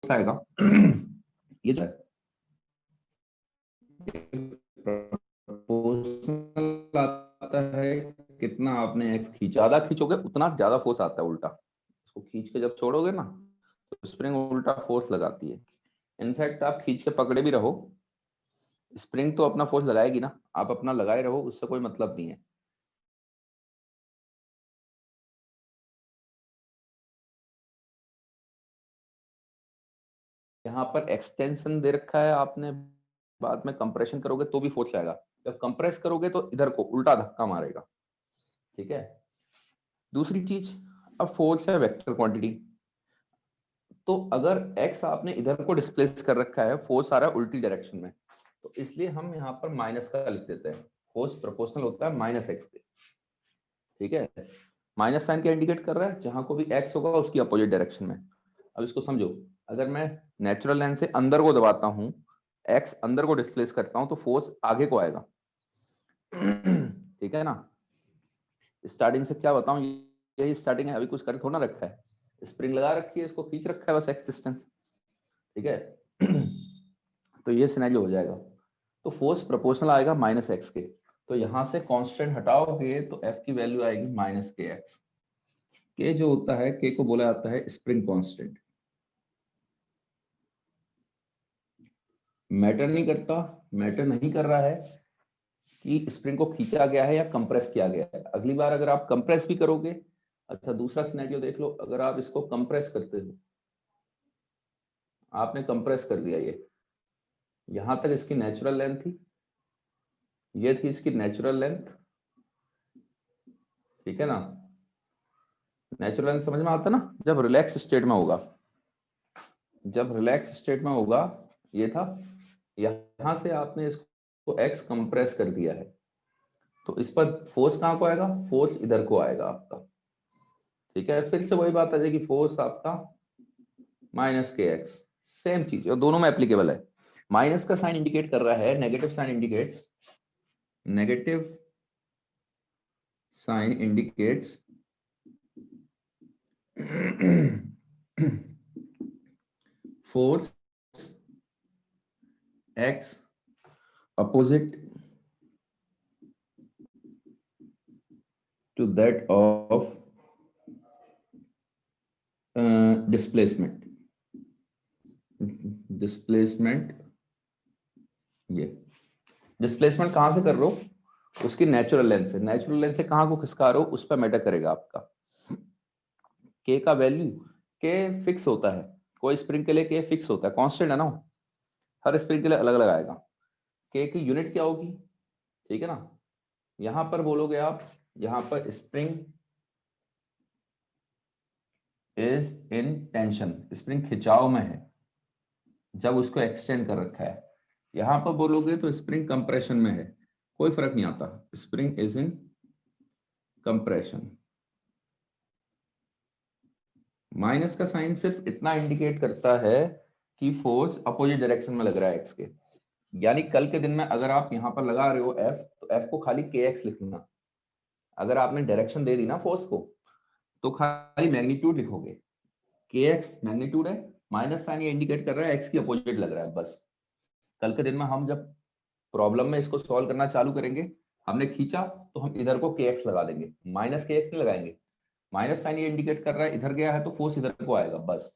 आएगा ये जो है प्रोपोर्शनल आता है, कितना आपने एक्स खींचा, ज्यादा खींचोगे उतना ज्यादा फोर्स आता है उल्टा। इसको खींच के जब छोड़ोगे ना तो स्प्रिंग उल्टा फोर्स लगाती है। इनफैक्ट आप खींच के पकड़े भी रहो, स्प्रिंग तो अपना फोर्स लगाएगी ना, आप अपना लगाए रहो, उससे कोई मतलब नहीं है। यहाँ पर एक्सटेंशन दे रखा है आपने, बाद में कंप्रेशन करोगे तो भी फोर्स आएगा, जब कंप्रेस करोगे तो इधर को उल्टा धक्का मारेगा। ठीक है। दूसरी चीज, अब फोर्स है वेक्टर क्वांटिटी, तो अगर x आपने इधर को डिस्प्लेस कर रखा है, फोर्स आ रहा है उल्टी डायरेक्शन में, तो इसलिए हम यहाँ पर माइनस का लिख देते हैं। फोर्स प्रोपोर्शनल होता है माइनस एक्स के। ठीक है। माइनस साइन क्या इंडिकेट कर रहा है, जहां को भी x होगा उसकी अपोजिट डायरेक्शन में। अब इसको समझो, अगर मैं नेचुरल लाइन से अंदर को दबाता हूं, x अंदर को डिस्प्लेस करता हूं, तो फोर्स आगे को आएगा। ठीक है ना। स्टार्टिंग से क्या बताऊं, यही स्टार्टिंग है, अभी कुछ कर थोड़ा रखा है, स्प्रिंग लगा रखी है, इसको खींच रखा है बस एक्स डिस्टेंस। ठीक है। तो ये सिनेरियो हो जाएगा, तो फोर्स प्रोपोर्शनल आएगा माइनस एक्स के, तो यहां से कांस्टेंट हटाओगे तो एफ की वैल्यू आएगी माइनस के एक्स। के जो होता है, के को बोला जाता है स्प्रिंग कांस्टेंट। मैटर नहीं कर रहा है कि स्प्रिंग को खींचा गया है या कंप्रेस किया गया है। अगली बार अगर आप कंप्रेस भी करोगे, अच्छा दूसरा सिनेरियो देख लो, अगर आप इसको कंप्रेस करते हो, आपने कंप्रेस कर दिया, ये यहां तक इसकी नेचुरल लेंथ थी, ये थी इसकी नेचुरल लेंथ। ठीक है ना। नेचुरल लेंथ समझ में आता ना, जब रिलैक्स स्टेट में होगा, जब रिलैक्स स्टेट में होगा ये था, यहां से आपने इसको एक्स कंप्रेस कर दिया है, तो इस पर फोर्स कहां को आएगा, फोर्स इधर को आएगा आपका। ठीक है। फिर से वही बात आ जाएगी, फोर्स आपका माइनस के एक्स, सेम चीज, और दोनों में एप्लीकेबल है। माइनस का साइन इंडिकेट कर रहा है, negative sign indicates, negative sign indicates force x opposite to that of displacement. ये डिस्प्लेसमेंट कहां से कर रहे हो, उसकी नेचुरल लेंथ से। नेचुरल लेंथ से कहां को खिसका रहे हो, उस पर मैटर करेगा आपका। के का वैल्यू, के फिक्स होता है, कोई स्प्रिंग के लिए के फिक्स होता है, कांस्टेंट है ना, हर स्प्रिंग के लिए अलग अलग आएगा। के की यूनिट क्या होगी, ठीक है ना। यहां पर बोलोगे आप, यहां पर spring is in tension, spring खिंचाव में है जब उसको एक्सटेंड कर रखा है। यहां पर बोलोगे तो स्प्रिंग कंप्रेशन में है, कोई फर्क नहीं आता, spring is in compression. Minus का साइन सिर्फ इतना इंडिकेट करता है कि फोर्स अपोजिट डायरेक्शन में लग रहा है एक्स के। यानी कल के दिन में अगर आप यहां पर लगा रहे हो एफ, तो एफ को खाली के एक्स लिखना। अगर आपने डायरेक्शन दे दी ना फोर्स को, तो खाली मैग्नीट्यूड लिखोगे, के एक्स मैग्नीट्यूड है, माइनस साइन ये इंडिकेट कर रहा है एक्स की अपोजिट लग रहा है बस। कल के दिन में हम जब प्रॉब्लम में इसको सॉल्व करना चालू करेंगे, हमने खींचा तो हम इधर को के एक्स लगा देंगे, माइनस के एक्स नहीं लगाएंगे। माइनस साइन ये इंडिकेट कर रहा है इधर गया है तो फोर्स इधर को आएगा बस।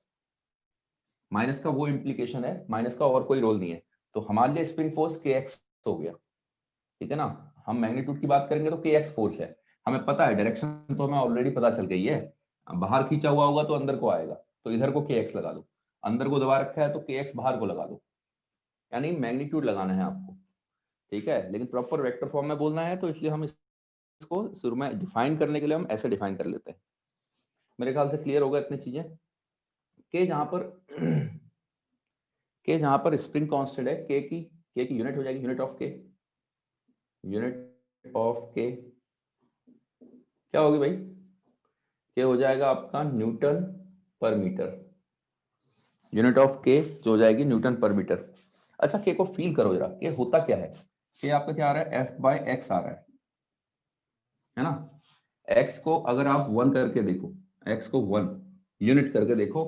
माइनस का वो इंप्लीकेशन है, माइनस का और कोई रोल नहीं है। तो हमारे लिए स्प्रिंग फोर्स के एक्स हो गया। ठीक है ना। हम मैग्नीट्यूड की बात करेंगे तो के एक्स फोर्स है, हमें पता है डायरेक्शन तो हमें ऑलरेडी पता चल गई है। बाहर खींचा हुआ होगा तो अंदर को आएगा, तो इधर को के एक्स लगा दो, अंदर को दबा रखा है तो के एक्स बाहर को लगा दो, यानी मैग्नीट्यूड लगाना है आपको। ठीक है। लेकिन प्रॉपर वेक्टर फॉर्म में बोलना है, तो इसलिए हम इसको शुरू में डिफाइन करने के लिए हम ऐसे डिफाइन कर लेते हैं। मेरे ख्याल से क्लियर होगा इतनी चीजें। के जहां पर के जहां पर स्प्रिंग कांस्टेंट है, के की यूनिट हो जाएगी यूनिट ऑफ के। यूनिट ऑफ के क्या होगी भाई, के हो जाएगा आपका Newton per metre. Unit of के जो हो जाएगी न्यूटन पर मीटर। अच्छा के को फील करो जरा, के होता क्या है। के आपका क्या आ रहा है, एफ बाय एक्स आ रहा है ना। एक्स को अगर आप 1 करके देखो, एक्स को 1 यूनिट करके देखो,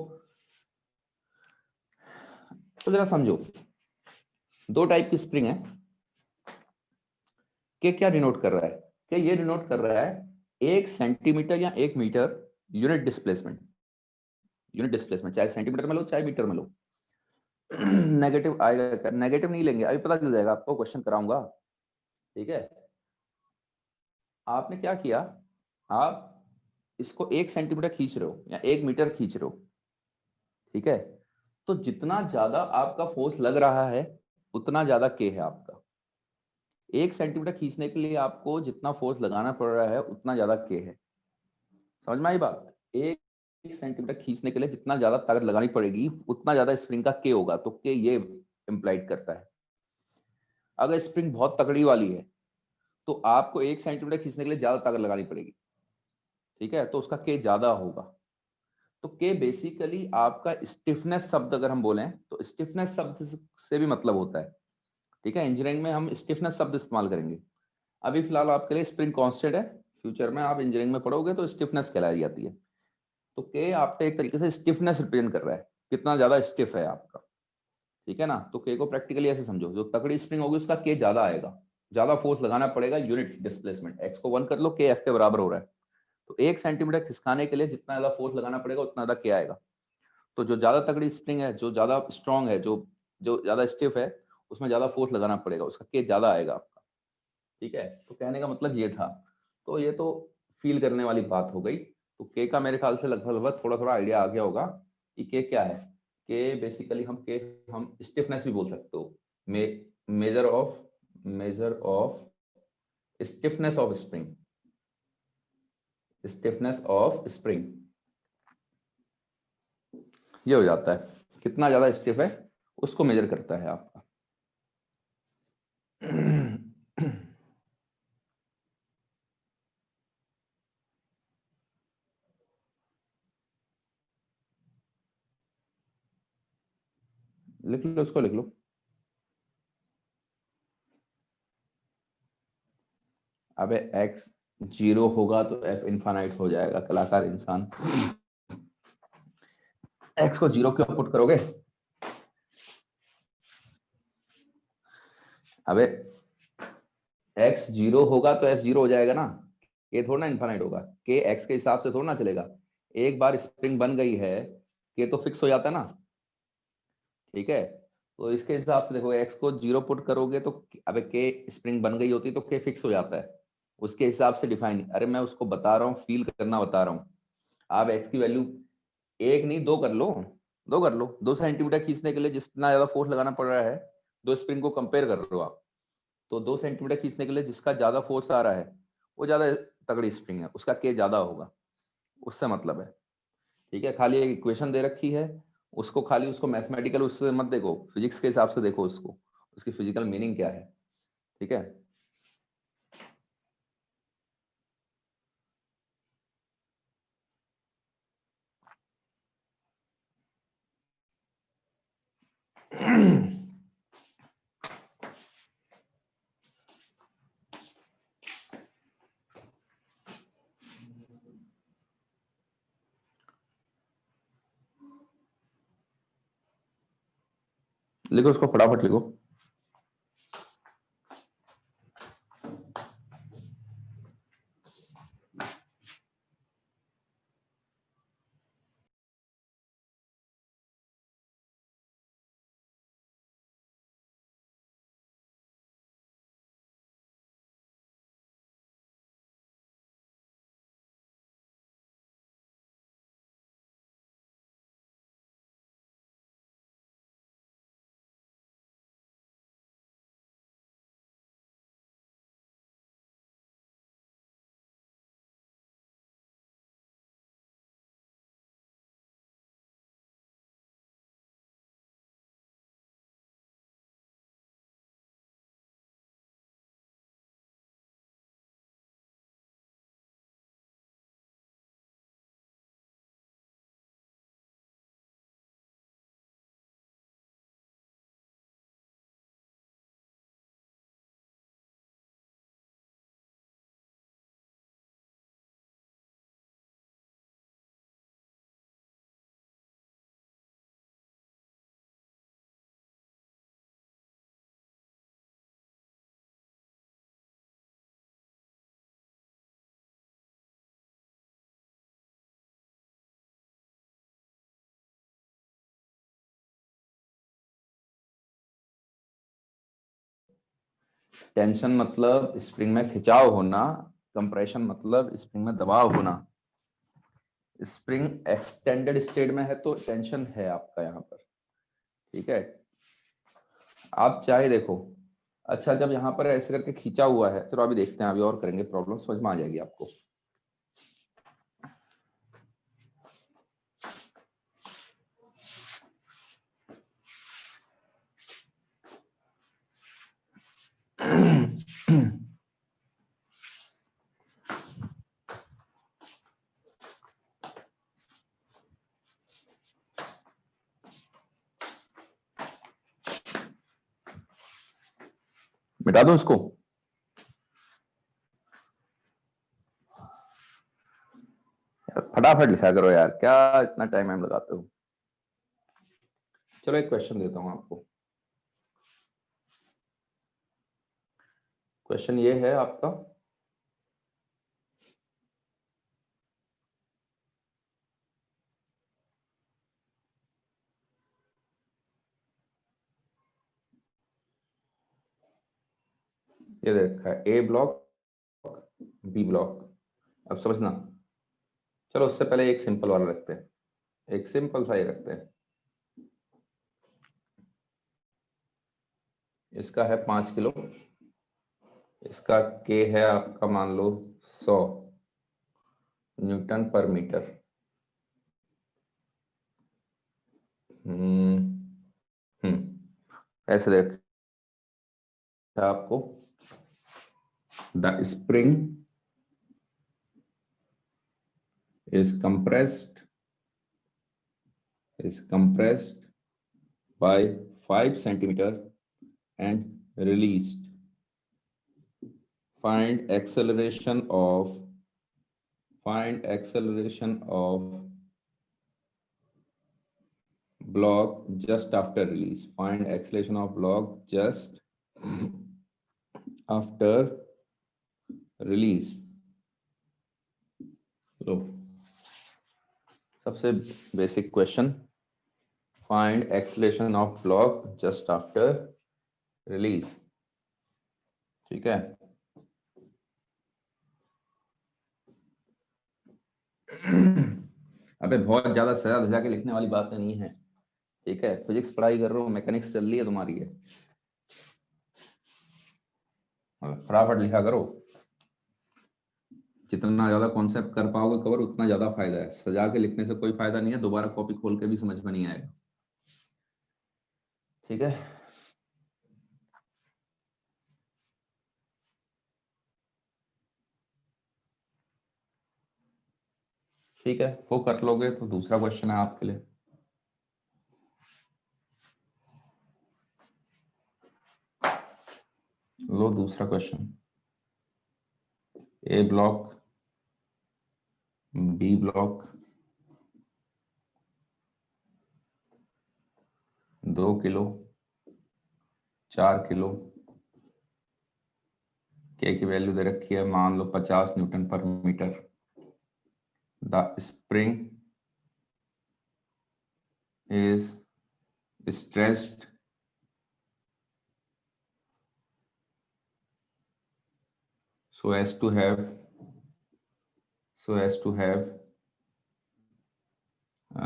तो जरा समझो, दो टाइप की स्प्रिंग है। के क्या डिनोट कर रहा है? के ये डिनोट कर रहा है 1 सेंटीमीटर या 1 metre unit displacement. Unit displacement चाहे सेंटीमीटर में लो चाहे मीटर में लो। नेगेटिव आएगा, नेगेटिव नहीं लेंगे, अभी पता चल जाएगा आपको, क्वेश्चन कराऊंगा। ठीक है, आपने क्या किया, आप इसको 1 सेंटीमीटर खींच रहे हो या 1 मीटर खींच रहे हो। ठीक है, तो जितना ज्यादा आपका फोर्स लग रहा है उतना ज्यादा के है आपका। 1 सेंटीमीटर खींचने के लिए आपको जितना फोर्स लगाना पड़ रहा है उतना ज्यादा के है। समझ में आई बात? 1 सेंटीमीटर खींचने के लिए जितना ज्यादा ताकत लगानी पड़ेगी उतना ज्यादा स्प्रिंग का के होगा, तो के ये इंप्लाइड करता है। अगर स्प्रिंग बहुत तगड़ी वाली है तो आपको 1 सेंटीमीटर खींचने के लिए ज्यादा ताकत लगानी पड़ेगी। ठीक है, तो उसका के ज्यादा होगा। तो के बेसिकली आपका स्टिफनेस शब्द अगर हम बोलें तो स्टिफनेस शब्द से भी मतलब होता है। ठीक है, इंजीनियरिंग में हम स्टिफनेस शब्द इस्तेमाल करेंगे। अभी फिलहाल आपके लिए स्प्रिंग कांस्टेंट है, फ्यूचर में आप इंजीनियरिंग में पढ़ोगे तो स्टिफनेस कहलाई जाती है। तो के आपका एक तरीके से स्टिफनेस रिप्रेजेंट कर रहा है, कितना ज्यादा स्टिफ है आपका। ठीक है ना, तो के को प्रैक्टिकली ऐसे समझो, जो तकड़ी स्प्रिंग होगी उसका के ज्यादा आएगा, ज्यादा फोर्स लगाना पड़ेगा। यूनिट डिस्प्लेसमेंट एक्स को 1 कर लो, के एफ के बराबर हो रहा है। तो 1 सेंटीमीटर खिसकाने के लिए जितना ज्यादा फोर्स लगाना पड़ेगा उतना ज्यादा के आएगा। तो जो ज्यादा तगड़ी स्प्रिंग है, जो ज्यादा स्ट्रांग है, जो जो ज्यादा स्टिफ है, उसमें ज्यादा फोर्स लगाना पड़ेगा, उसका के ज्यादा आएगा आपका। ठीक है, तो कहने का मतलब ये था। तो ये तो फील करने वाली बात हो गई। तो के का मेरे ख्याल से लगभग लगभग थोड़ा थोड़ा आइडिया आ गया होगा कि के क्या है। के बेसिकली हम स्टिफनेस भी बोल सकते हो। Measure of stiffness of spring, stiffness of spring ये हो जाता है, कितना ज्यादा स्टिफ है उसको मेजर करता है आपका। लिख लो, उसको लिख लो। अबे एक्स 0 होगा तो एफ इनफाइनाइट हो जाएगा, कलाकार इंसान। एक्स को 0 क्यों पुट करोगे? अबे एक्स 0 होगा तो एफ 0 हो जाएगा ना, ये थोड़ा ना इनफाइनाइट होगा। के एक्स के हिसाब से थोड़ा ना चलेगा। एक बार स्प्रिंग बन गई है के तो फिक्स हो जाता है ना। ठीक है, तो इसके हिसाब से देखो, एक्स को 0 पुट करोगे तो अबे के स्प्रिंग बन गई होती तो के फिक्स हो जाता है। उसके हिसाब से डिफाइन, अरे मैं उसको बता रहा हूँ, फील करना बता रहा हूँ। आप एक्स की वैल्यू 1 नहीं 2 कर लो, 2 कर लो। 2 सेंटीमीटर खींचने के लिए जितना ज्यादा फोर्स लगाना पड़ रहा है, दो स्प्रिंग को कंपेयर कर रहे हो आप, तो 2 सेंटीमीटर खींचने के लिए जिसका ज्यादा फोर्स आ रहा है वो ज्यादा तगड़ी स्प्रिंग है, उसका के ज्यादा होगा। उससे मतलब है। ठीक है, खाली एक इक्वेशन दे रखी है, उसको खाली उसको मैथमेटिकल उससे मत देखो, फिजिक्स के हिसाब से देखो उसको, उसकी फिजिकल मीनिंग क्या है। ठीक है। लिखो उसको, फटाफट लिखो। टेंशन मतलब स्प्रिंग में खिंचाव होना, कंप्रेशन मतलब स्प्रिंग में दबाव होना। स्प्रिंग एक्सटेंडेड स्टेट में है तो टेंशन है आपका यहाँ पर, ठीक है। आप चाहे देखो, अच्छा जब यहाँ पर ऐसे करके खींचा हुआ है, चलो अभी देखते हैं, अभी और करेंगे, प्रॉब्लम समझ में आ जाएगी आपको। मिटा दो इसको। फटाफट लिखा करो यार, क्या इतना टाइम लगाते हो। चलो एक क्वेश्चन देता हूं आपको। क्वेश्चन ये है आपका, ये देखा है ए ब्लॉक बी ब्लॉक। अब समझना, चलो उससे पहले एक सिंपल वाला रखते हैं, एक सिंपल सा ही रखते हैं। इसका है 5 किलो, इसका के है आपका मान लो 100 न्यूटन पर मीटर। ऐसे देख आपको, the spring is compressed by 5 centimeter and released. Find acceleration of block just after release. Find acceleration of block just after release. लो सबसे basic question, find acceleration of block just after release, ठीक है। अबे बहुत ज्यादा सजा धजा के लिखने वाली बात नहीं है, ठीक है। फिजिक्स पढ़ाई कर रहा हूँ, मैकेनिक्स चल रही है तुम्हारी है, फटाफट लिखा करो। जितना ज्यादा कॉन्सेप्ट कर पाओगे कवर उतना ज्यादा फायदा है, सजा के लिखने से कोई फायदा नहीं है, दोबारा कॉपी खोल के भी समझ में नहीं आएगा, ठीक है। ठीक है, वो कर लोगे तो दूसरा क्वेश्चन है आपके लिए। लो दूसरा question, A block B block 2 kilo 4 kilo, के की वैल्यू दे रखी है मान लो 50 newton per metre. The spring is stressed so as to have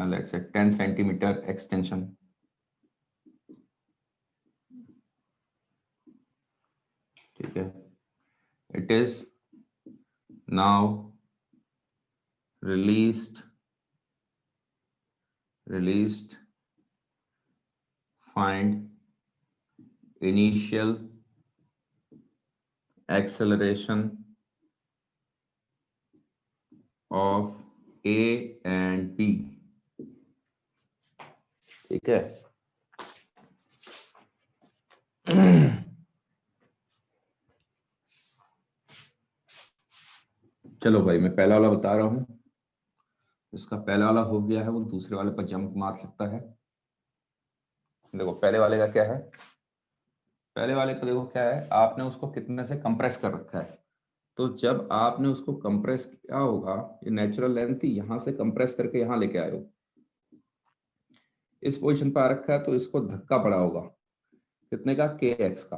let's say 10 centimeter extension, ठीक है। it is now released find initial acceleration of A and B, ठीक है। चलो भाई मैं पहला वाला बता रहा हूं, इसका पहला वाला हो गया है, वो दूसरे वाले पर जंप मार सकता है। देखो पहले वाले का क्या है, पहले वाले का देखो क्या है, आपने उसको कितने से कंप्रेस कर रखा है। तो जब आपने उसको कंप्रेस किया होगा, ये नेचुरल लेंथ थी, यहां से कंप्रेस करके यहां लेके आए हो, इस पोजीशन पर आ रखा है, तो इसको धक्का पड़ा होगा कितने का, के एक्स का।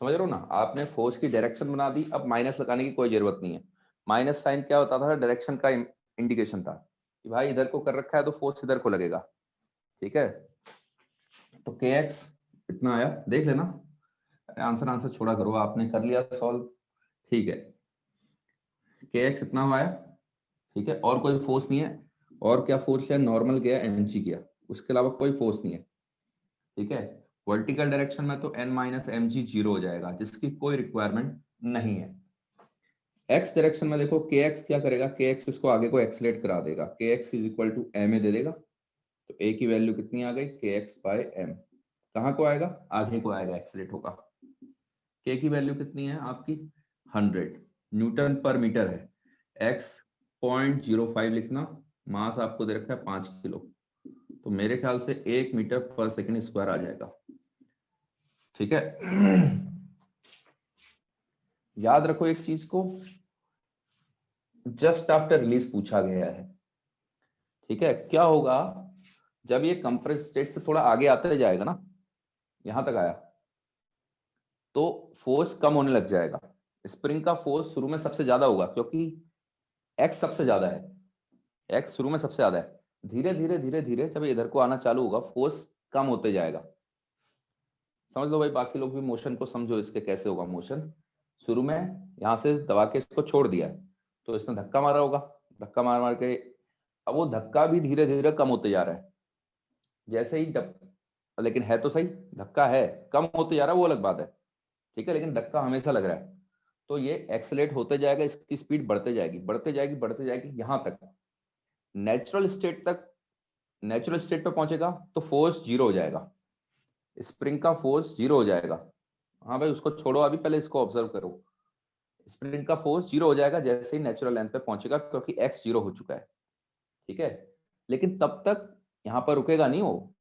समझ रहे हो ना, आपने फोर्स की डायरेक्शन बना दी, अब माइनस लगाने की कोई जरूरत नहीं है। माइनस साइन क्या होता था, डायरेक्शन का इंडिकेशन था कि भाई इधर को कर रखा है तो फोर्स इधर को लगेगा। ठीक है, तो के एक्स इतना आया, देख लेना, आंसर छोड़ा करो, आपने कर लिया सॉल्व। ठीक है, के एक्स इतना आया। ठीक है, और कोई फोर्स नहीं है, और क्या फोर्स है, नॉर्मल गया, एमजी गया, उसके अलावा कोई फोर्स नहीं है। ठीक है, वर्टिकल डायरेक्शन में तो N minus m g zero हो जाएगा, जिसकी कोई रिक्वायरमेंट नहीं है। एक्स डायरेक्शन में देखो के एक्स क्या करेगा, के एक्स इसको आगे को एक्सलेट करा देगा, K x is equal to M A दे देगा। तो ए की वैल्यू कितनी आ गई, के एक्स बाय एम। कहाँ को आएगा, आगे को आएगा, एक्सलेट होगा। के की वैल्यू कितनी है आपकी, 100 न्यूटन पर मीटर है। एक्स 0.05 लिखना, मास आपको दे रखा है 5 किलो, तो मेरे ख्याल से 1 मीटर पर सेकंड स्क्वायर आ जाएगा। ठीक है, याद रखो एक चीज को, जस्ट आफ्टर रिलीज पूछा गया है। ठीक है, क्या होगा जब ये कंप्रेस स्टेट से थोड़ा आगे आते जाएगा ना, यहां तक आया, तो फोर्स कम होने लग जाएगा। स्प्रिंग का फोर्स शुरू में सबसे ज्यादा होगा, क्योंकि एक्स सबसे ज्यादा है, एक्स शुरू में सबसे ज्यादा है। धीरे धीरे धीरे धीरे जब इधर को आना चालू होगा, फोर्स कम होते जाएगा। समझ लो भाई, बाकी लोग भी मोशन को समझो, इसके कैसे होगा मोशन। शुरू में यहां से दबा के इसको छोड़ दिया है, तो इसने धक्का मारा होगा, धक्का मार मार के अब वो धक्का भी धीरे धीरे कम होते जा रहा है। जैसे ही लेकिन है तो सही, धक्का है, कम होते जा रहा है वो अलग बात है। ठीक है, लेकिन धक्का हमेशा लग रहा है। तो ये एक्सेलेरेट होते जाएगा, इसकी स्पीड बढ़ते जाएगी बढ़ते जाएगी बढ़ते जाएगी, यहां तक नेचुरल स्टेट तक। नेचुरल स्टेट पे पहुंचेगा तो फोर्स जीरो हो जाएगा, स्प्रिंग का फोर्स जीरो हो जाएगा। हाँ भाई, उसको छोड़ो, अभी पहले इसको ऑब्जर्व करो। स्प्रिंग का फोर्स जीरो हो जाएगा जैसे ही नेचुरल लेंथ पे पहुंचेगा, क्योंकि एक्स जीरो हो चुका है। ठीक है, लेकिन तब तक यहाँ पर रुकेगा नहीं वो,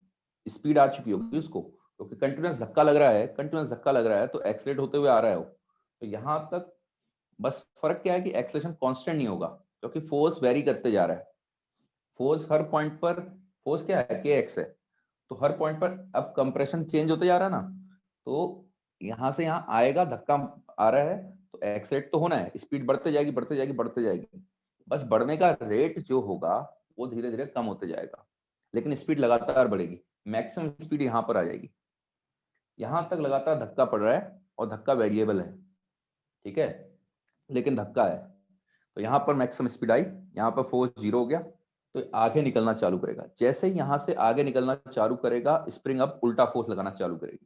स्पीड आ चुकी होगी उसको, क्योंकि कंटिन्यूअस धक्का लग रहा है, कंटिन्यूअस धक्का लग रहा है तो एक्सलेट होते हुए आ रहा है वो। तो यहाँ तक बस फर्क क्या है कि एक्सलेशन कांस्टेंट नहीं होगा, क्योंकि फोर्स वेरी करते जा रहा है। फोर्स हर पॉइंट पर, फोर्स क्या है, के एक्स है, तो हर पॉइंट पर अब कंप्रेशन चेंज होते जा रहा है ना, तो यहाँ से यहाँ आएगा, धक्का आ रहा है तो एक्सलेट तो होना है, स्पीड बढ़ते जाएगी बढ़ते जाएगी बढ़ते जाएगी। बस बढ़ने का रेट जो होगा वो धीरे धीरे कम होते जाएगा, लेकिन स्पीड लगातार बढ़ेगी, मैक्सिमम स्पीड यहाँ पर आ जाएगी। यहाँ तक लगातार धक्का पड़ रहा है और धक्का वेरिएबल है। ठीक है, लेकिन धक्का है, तो यहाँ पर मैक्सिमम स्पीड आई, यहाँ पर फोर्स जीरो हो गया, तो आगे निकलना चालू करेगा। जैसे ही यहाँ से आगे निकलना चालू करेगा, स्प्रिंग अब उल्टा फोर्स लगाना चालू करेगी,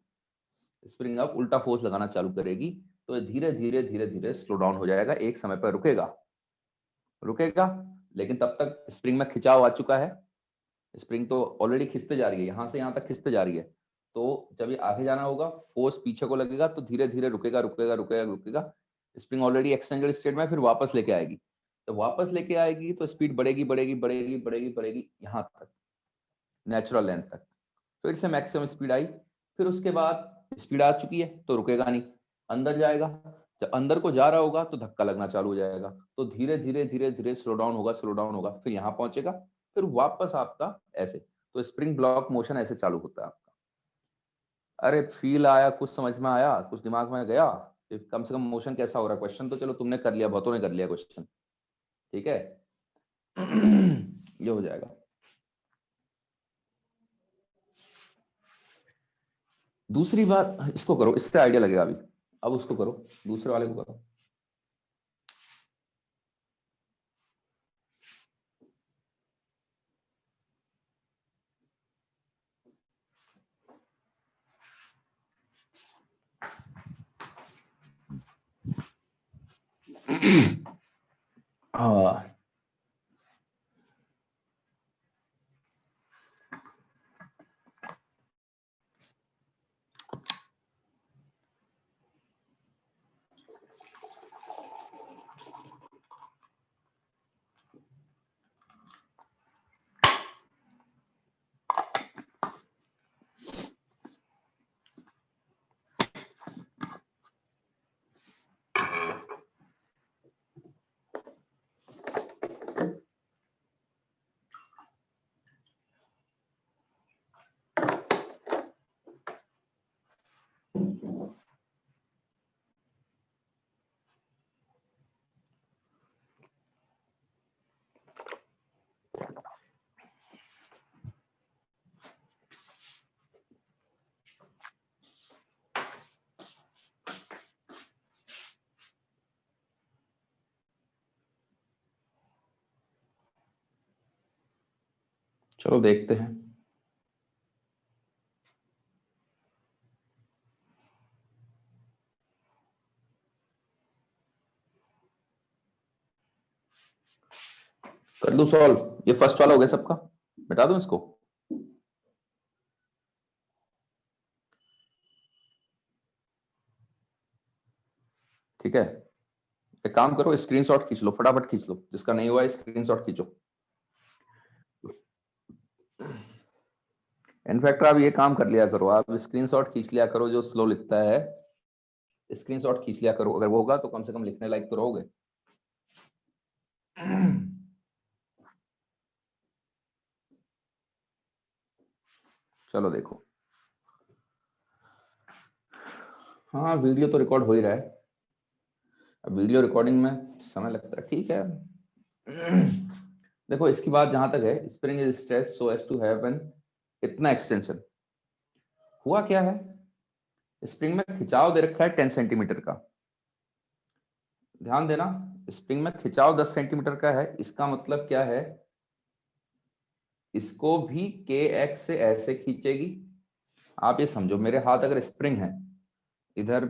स्प्रिंग अब उल्टा फोर्स लगाना चालू करेगी, तो धीरे धीरे धीरे धीरे स्लो डाउन हो जाएगा, एक समय पर रुकेगा, रुकेगा। लेकिन तब तक स्प्रिंग में खिंचाव आ चुका है, स्प्रिंग तो ऑलरेडी खिंचते जा रही है, यहाँ से यहाँ तक खिंचते जा रही है। तो जब ये आगे जाना होगा, फोर्स पीछे को लगेगा, तो धीरे धीरे रुकेगा रुकेगा रुकेगा रुकेगा, स्प्रिंग ऑलरेडी एक्सटेंडेड स्टेट में, फिर वापस लेके आएगी। तो वापस लेके आएगी तो स्पीड बढ़ेगी बढ़ेगी बढ़ेगी बढ़ेगी बढ़ेगी, यहाँ तक नेचुरल लेंथ तक, फिर से मैक्सिमम स्पीड आई। फिर उसके बाद स्पीड आ चुकी है तो रुकेगा नहीं, अंदर जाएगा। जब अंदर को जा रहा होगा तो धक्का लगना चालू हो जाएगा, तो धीरे धीरे धीरे धीरे स्लो डाउन होगा, स्लो डाउन होगा, फिर यहाँ पहुंचेगा, फिर वापस आपका ऐसे। तो स्प्रिंग ब्लॉक मोशन ऐसे चालू होता है आपका। अरे फील आया, कुछ समझ में आया, कुछ दिमाग में गया कि कम से कम मोशन कैसा हो रहा है। क्वेश्चन तो चलो तुमने कर लिया, बहुतों ने कर लिया क्वेश्चन। ठीक है, ये हो जाएगा। दूसरी बात, इसको करो, इससे आइडिया लगेगा अभी। अब उसको करो, दूसरे वाले को करो। हाँ, चलो देखते हैं। कर दूं सॉल्व? ये फर्स्ट वाला हो गया सबका, बता दूं इसको? ठीक है, एक काम करो, स्क्रीनशॉट खींच लो, फटाफट खींच लो, जिसका नहीं हुआ है स्क्रीनशॉट खींचो। इनफैक्ट आप ये काम कर लिया करो, आप स्क्रीनशॉट खींच लिया करो, जो स्लो लिखता है स्क्रीनशॉट खींच लिया करो, अगर वो होगा तो कम से कम लिखने लायक तो रहोगे। चलो देखो, हाँ वीडियो तो रिकॉर्ड हो ही रहा है। अब वीडियो रिकॉर्डिंग में समय लगता है, ठीक है। देखो इसकी बात जहां तक है, spring is stretch so as to have an, इतना एक्सटेंशन। हुआ क्या है, स्प्रिंग में खिंचाव दे रखा है 10 सेंटीमीटर का। ध्यान देना, स्प्रिंग में खिंचाव 10 सेंटीमीटर का है, इसका मतलब क्या है, इसको भी के एक्स से ऐसे खींचेगी। आप ये समझो, मेरे हाथ अगर स्प्रिंग है, इधर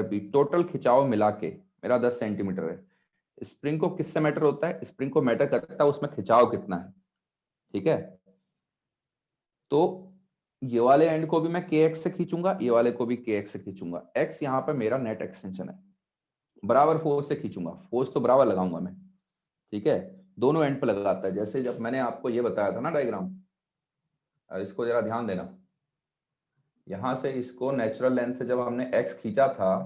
भी टोटल खिंचाव मिला के मेरा 10 सेंटीमीटर है। स्प्रिंग को किससे मैटर होता है, स्प्रिंग को मैटर करता है उसमें खिंचाव कितना है, ठीक है। तो ये वाले एंड को भी मैं के एक्स से खींचूंगा, ये वाले को भी के एक्स से खींचूंगा। एक्स यहाँ पे मेरा नेट एक्सटेंशन है, बराबर फोर्स से खींचूंगा, फोर्स तो बराबर लगाऊंगा मैं, ठीक है। दोनों एंड पे लगाता है, जैसे जब मैंने आपको ये बताया था ना डायग्राम, इसको जरा ध्यान देना। यहां से इसको नेचुरल लेंथ से जब हमने एक्स खींचा था,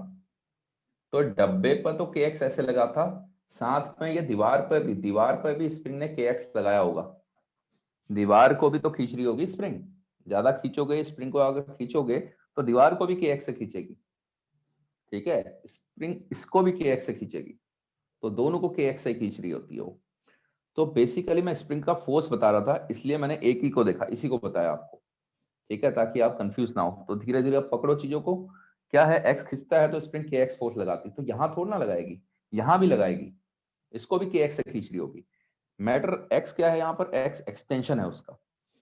तो डब्बे पर तो के एक्स ऐसे लगा था, साथ में ये दीवार पर भी स्प्रिंग ने के एक्स लगाया होगा। दीवार को भी तो खींच रही होगी स्प्रिंग, ज्यादा खींचोगे स्प्रिंग को, अगर खींचोगे तो दीवार को भी के एक्स से खींचेगी, ठीक है। स्प्रिंग इसको भी के एक्स से खींचेगी, तो दोनों को के एक्स से खींच रही होती है वो। तो बेसिकली मैं स्प्रिंग का फोर्स बता रहा था, इसलिए मैंने एक ही को देखा, इसी को बताया आपको, ठीक है, ताकि आप कंफ्यूज ना हो। तो धीरे धीरे आप पकड़ो चीजों को। क्या है, एक्स खींचता है तो स्प्रिंग के एक्स फोर्स लगाती, तो यहां थोड़ा ना लगाएगी, यहां भी लगाएगी, इसको भी के एक्स से खींच रही होगी। मैटर एक्स क्या है, यहाँ पर एक्स एक्सटेंशन है उसका।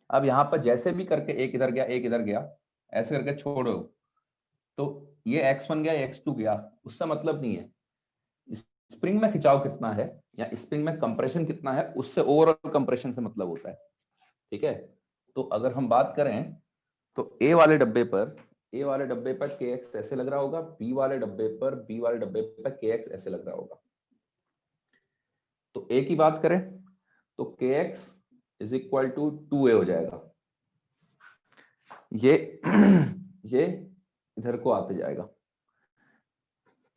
अब यहाँ पर जैसे भी करके एक इधर गया एक इधर गया, ऐसे करके छोड़ो, तो ये x1 गया x2 गया, उससे मतलब नहीं है। स्प्रिंग में खिंचाव कितना है या स्प्रिंग में कंप्रेशन कितना है, उससे ओवरऑल कंप्रेशन से मतलब होता है, ठीक है। तो अगर हम बात करें, तो ए वाले डब्बे पर के एक्स ऐसे लग रहा होगा, बी वाले डब्बे पर के एक्स ऐसे लग रहा होगा। तो ए की बात करें तो K x is equal to 2a हो जाएगा, ये ये इधर को आते जाएगा,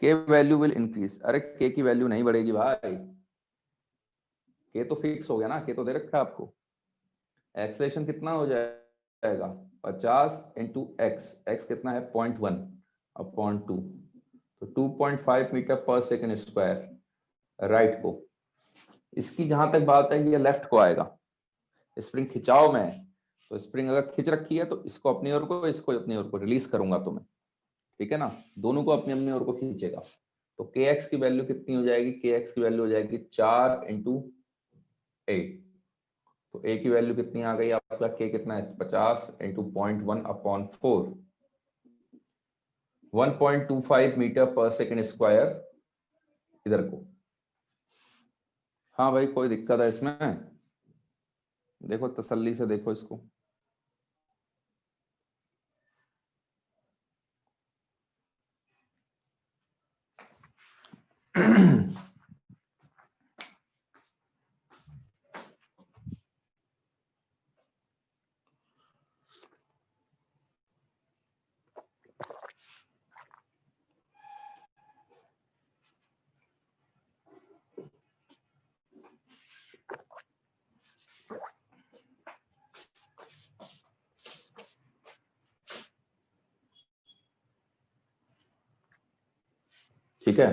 के वैल्यू विल इंक्रीज। अरे के की वैल्यू नहीं बढ़ेगी भाई, के तो फिक्स हो गया ना, के तो दे रखा है आपको। एक्सलेशन कितना हो जाएगा, 50 इंटू एक्स, एक्स कितना है 0.1 अपॉन 2, तो 2.5 metre per second square right को। इसकी जहां तक बात है, ये लेफ्ट को आएगा, स्प्रिंग खिंचाव में है, तो स्प्रिंग अगर खिंच रखी है तो इसको अपनी ओर को, इसको अपनी ओर को रिलीज करूंगा तो मैं, ठीक है ना, दोनों को अपनी अपनी ओर को खींचेगा। तो के एक्स की वैल्यू कितनी हो जाएगी, के एक्स की वैल्यू हो जाएगी 4 इंटू 8। तो ए की वैल्यू कितनी आ गई आपका, के कितना है 50 into 0.1 upon 4, 1.25 metre per second square इधर को। हाँ भाई, कोई दिक्कत है इसमें? देखो तसल्ली से देखो इसको। ठीक है,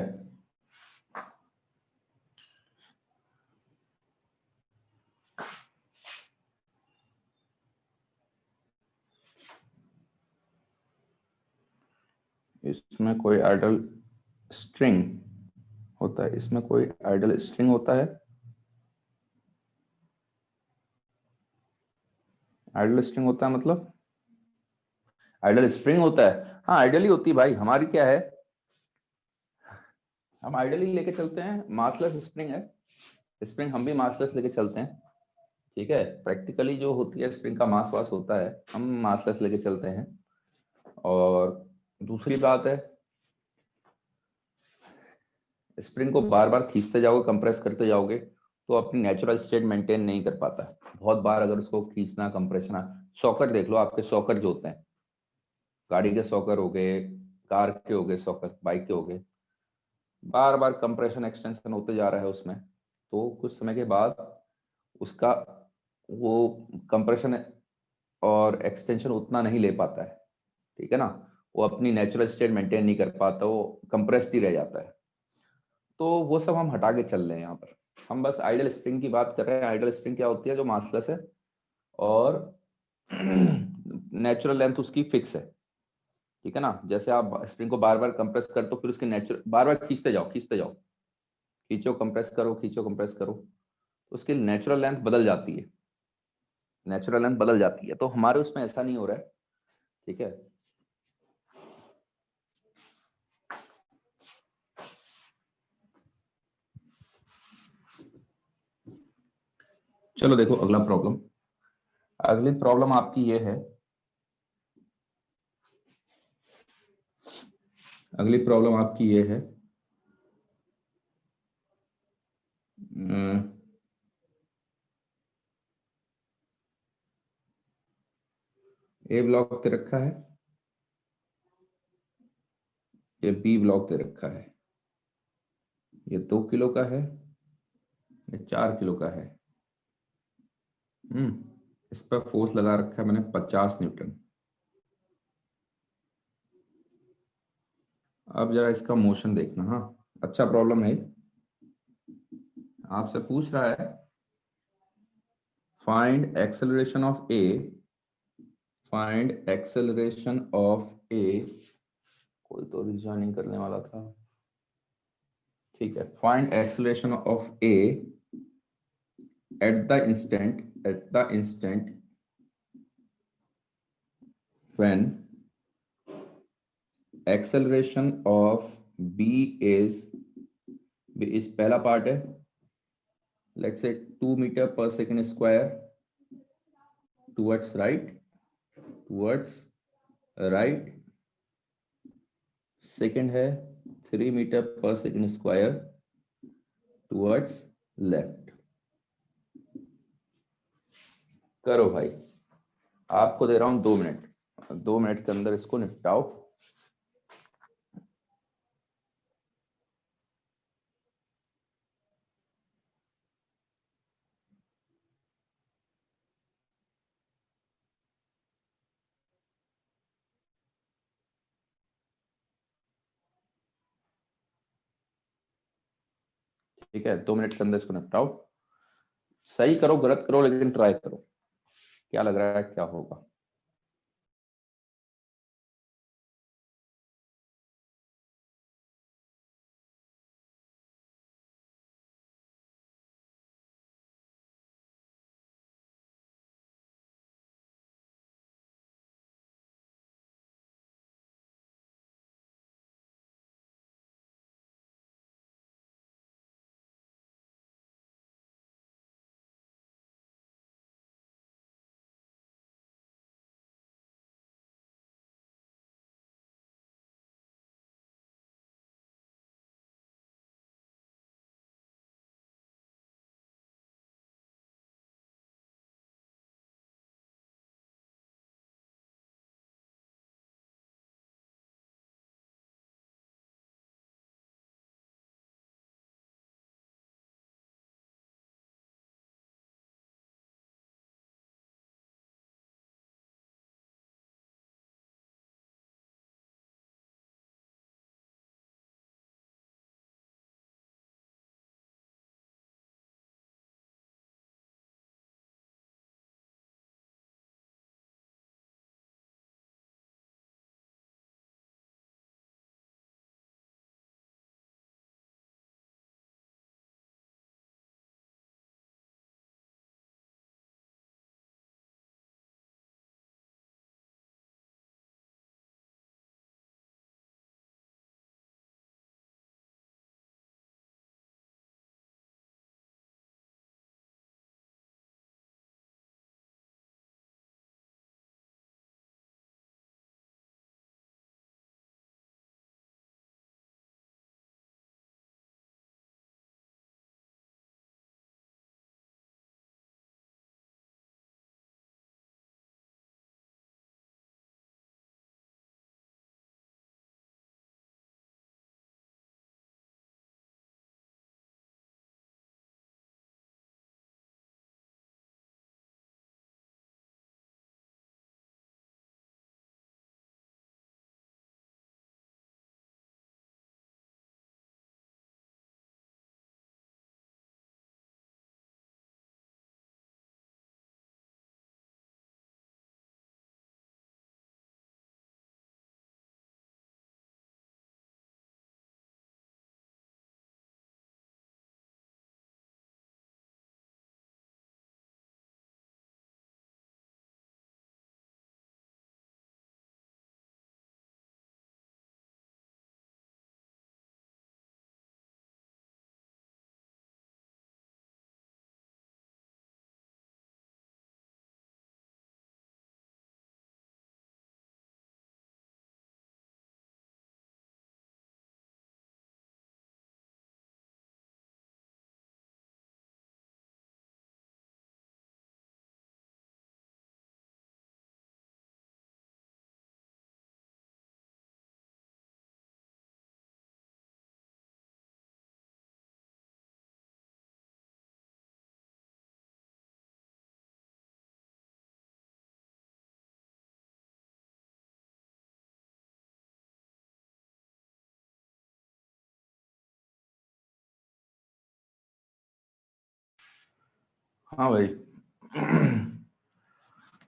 इसमें कोई आइडल स्ट्रिंग होता है, इसमें कोई आइडल स्ट्रिंग होता है। आइडियल स्ट्रिंग होता है मतलब आइडियल स्प्रिंग होता है। हाँ आइडियली होती है भाई, हमारी क्या है, हम आइडियली लेके चलते हैं, मासलेस स्प्रिंग है, स्प्रिंग हम भी मासलेस लेके चलते हैं। ठीक है, प्रैक्टिकली जो होती है स्प्रिंग का मास वास होता है, हम मासलेस लेके चलते हैं। और दूसरी बात है, स्प्रिंग को बार बार खींचते जाओगे, कंप्रेस करते जाओगे, तो अपनी नेचुरल स्टेट मेंटेन नहीं कर पाता है। बहुत बार अगर उसको खींचना, कंप्रेशन, सॉकर देख लो, आपके सॉकर जो होते हैं, गाड़ी के सॉकर हो गए, कार के हो गए सॉकर, बाइक के हो गए, बार बार कंप्रेशन एक्सटेंशन होते जा रहा है उसमें, तो कुछ समय के बाद उसका वो कंप्रेशन और एक्सटेंशन उतना नहीं ले पाता है। ठीक है ना, वो अपनी नेचुरल स्टेट मेंटेन नहीं कर पाता, वो कंप्रेस्ड ही रह जाता है। तो वो सब हम हटा के चल रहे हैं यहाँ पर, हम बस आइडियल स्प्रिंग की बात कर रहे हैं। आइडियल स्प्रिंग क्या होती है, जो मासलेस है और नेचुरल लेंथ उसकी फिक्स है। ठीक है ना, जैसे आप स्प्रिंग को बार बार कंप्रेस कर, तो फिर उसके नेचुरल बार बार खींचते जाओ, खींचते जाओ, खींचो कंप्रेस करो, खींचो कंप्रेस करो, तो उसकी नेचुरल लेंथ बदल जाती है, नेचुरल लेंथ बदल जाती है। तो हमारे उसमें ऐसा नहीं हो रहा है। ठीक है, चलो देखो अगला प्रॉब्लम। अगली प्रॉब्लम आपकी ये है, अगली प्रॉब्लम आपकी ये है, ए ब्लॉक दे रखा है, ये बी ब्लॉक दे रखा है, ये 2 किलो का है, ये 4 किलो का है। इस पर फोर्स लगा रखा है मैंने 50 न्यूटन। अब जरा इसका मोशन देखना। हाँ, अच्छा प्रॉब्लम है। आपसे पूछ रहा है find acceleration of A, find acceleration of A, कोई तो रिजॉइनिंग करने वाला था। ठीक है, find acceleration of A at the instant when acceleration of b is पहला पार्ट है, let's say 2 metre per second square towards right, second है 3 metre per second square towards left. करो भाई, आपको दे रहा हूं 2 मिनट, 2 मिनट के अंदर इसको निपटाओ। ठीक है, 2 मिनट के अंदर इसको निपटाओ। सही करो गलत करो, लेकिन ट्राई करो। क्या लग रहा है क्या होगा? हाँ भाई।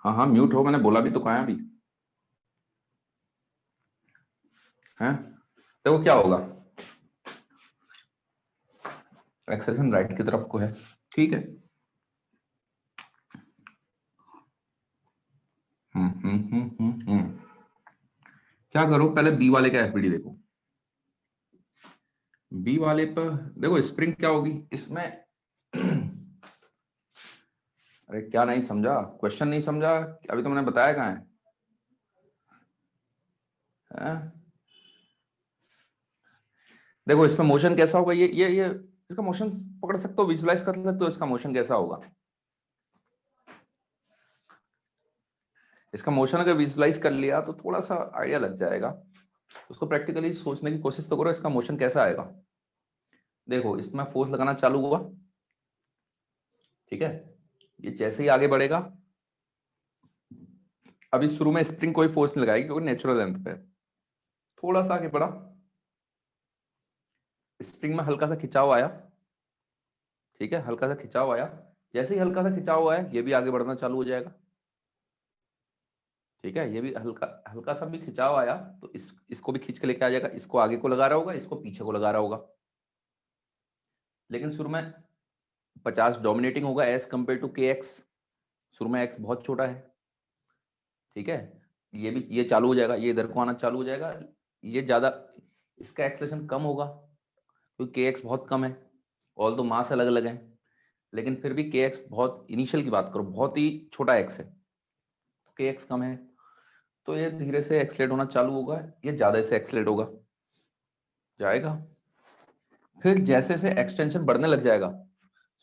हाँ हाँ म्यूट हो, मैंने बोला भी तो कहाँ है अभी है। देखो क्या होगा, एक्सेलेरेशन राइट की तरफ को है, ठीक है। क्या करो, पहले बी वाले का एफबीडी देखो। बी वाले पर देखो स्प्रिंग क्या होगी इसमें। अरे क्या नहीं समझा, क्वेश्चन नहीं समझा, अभी तो मैंने बताया कहाँ है? देखो इसमें मोशन कैसा होगा, ये इसका मोशन पकड़ सकते हो, विजुलाइज कर सकते हो इसका मोशन कैसा होगा। इसका मोशन अगर विजुलाइज कर लिया तो थोड़ा सा आइडिया लग जाएगा, उसको प्रैक्टिकली सोचने की कोशिश तो करो, इसका मोशन कैसा आएगा। देखो इसमें फोर्स लगाना चालू हुआ, ठीक है, ये जैसे ही आगे बढ़ेगा, अभी शुरू में स्प्रिंग कोई फोर्स नहीं लगाएगी क्योंकि नेचुरल लेंथ पे, थोड़ा सा आगे बढ़ा, स्प्रिंग में हल्का सा खिंचाव आया, ठीक है, हल्का सा खिंचाव आया, जैसे ही हल्का सा खिंचाव आया ये भी आगे बढ़ना चालू हो जाएगा, ठीक है, ये भी हल्का हल्का सा भी खिंचाव आया तो इसको भी खींच के लेके आ जाएगा, इसको आगे को लगा रहा होगा, इसको पीछे को लगा रहा होगा। लेकिन शुरू में 50 डोमिनेटिंग होगा एज कंपेयर टू के एक्स, शुरू में एक्स बहुत छोटा है, ठीक है, ये भी ये चालू हो जाएगा, ये इधर को आना चालू हो जाएगा, ये ज्यादा, इसका एक्सेलेरेशन कम होगा क्योंकि के एक्स बहुत कम है, ऑल दो मास अलग अलग है, लेकिन फिर भी के एक्स बहुत, इनिशियल की बात करो बहुत ही छोटा एक्स है, के एक्स कम है, तो ये धीरे से एक्सलेट होना चालू होगा, ये ज्यादा से एक्सलेट होगा जाएगा। फिर जैसे से एक्सटेंशन बढ़ने लग जाएगा,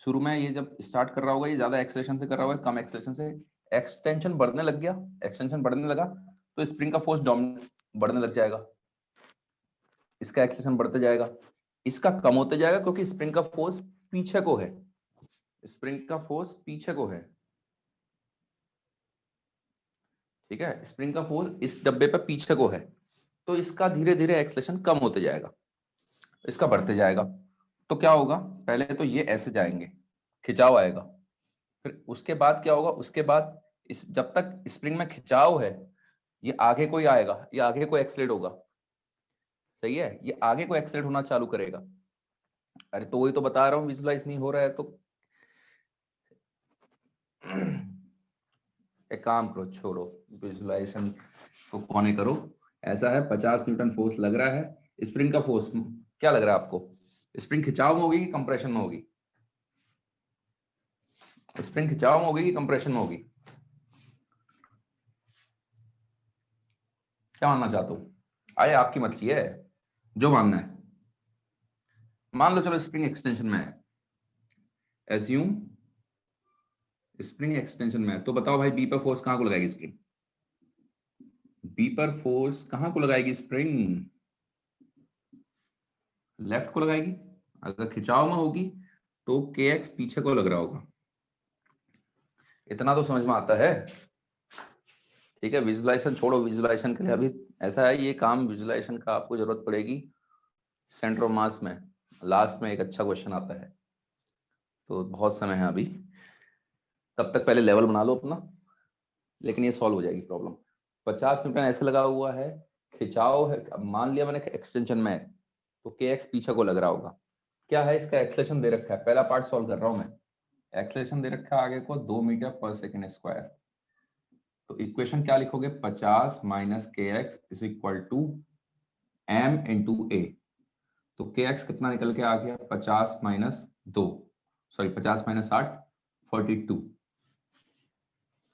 शुरू में ये जब स्टार्ट कर रहा होगा ये ज्यादा एक्सलेशन से कर रहा होगा, कम एक्सलेशन से, एक्सटेंशन बढ़ने लग गया, एक्सटेंशन बढ़ने लगा तो स्प्रिंग का फोर्स डोमिनेट बढ़ने लग जाएगा, इसका एक्सलेशन बढ़ते जाएगा, इसका कम होते जाएगा क्योंकि स्प्रिंग का फोर्स पीछे को है, स्प्रिंग का फोर्स पीछे को है, ठीक है, स्प्रिंग का फोर्स इस डब्बे पे पीछे को है, तो इसका धीरे धीरे एक्सलेशन कम होते जाएगा, इसका बढ़ते जाएगा। तो क्या होगा, पहले तो ये ऐसे जाएंगे, खिंचाव आएगा, फिर उसके बाद क्या होगा, उसके बाद इस जब तक स्प्रिंग में खिंचाव है ये आगे कोई आएगा, ये आगे को एक्सलेट होगा, सही है, ये आगे को एक्सलेट होना चालू करेगा। अरे तो वही तो बता रहा हूँ, विजुलाइज नहीं हो रहा है तो एक काम करो, छोड़ो विजुलाइजेशन को कोने करो, ऐसा है 50 न्यूटन फोर्स लग रहा है, स्प्रिंग का फोर्स क्या लग रहा है आपको, स्प्रिंग खिंचाव में होगी कि कंप्रेशन में होगी, स्प्रिंग खिंचाव में होगी कि कंप्रेशन में होगी, क्या मानना चाहते हो, आए आपकी मर्जी है, जो मानना है। मान लो चलो स्प्रिंग एक्सटेंशन में है, एज्यूम स्प्रिंग एक्सटेंशन में है, तो बताओ भाई बी पर फोर्स कहां को लगाएगी स्प्रिंग, बी पर फोर्स कहां को लगाएगी स्प्रिंग, लेफ्ट को लगाएगी, अगर खिंचाव में होगी तो के एक्स पीछे को लग रहा होगा, इतना तो समझ में आता है, ठीक है। विजुलाइजेशन छोड़ो, विजुलाइजेशन के लिए अभी ऐसा है, ये काम विजुलाइजेशन का आपको जरूरत पड़ेगी सेंटर ऑफ मास में, लास्ट में एक अच्छा क्वेश्चन आता है, तो बहुत समय है अभी, तब तक पहले लेवल बना लो अपना, लेकिन ये सॉल्व हो जाएगी प्रॉब्लम। 50 न्यूटन ऐसे लगा हुआ है, खिंचाव है, अब मान लिया मैंने एक्सटेंशन में है तो के एक्स पीछे को लग रहा होगा, क्या है इसका एक्सेलेरेशन दे रखा है, पहला पार्ट सॉल्व कर रहा हूं मैं, एक्सेलेरेशन दे रखा है आगे को 2 मीटर पर सेकेंड स्क्वायर, तो इक्वेशन क्या लिखोगे, 50 minus K x is equal to M into A, तो के एक्स कितना निकल के आ गया, 50 माइनस 2, सॉरी 50 माइनस 8, 42,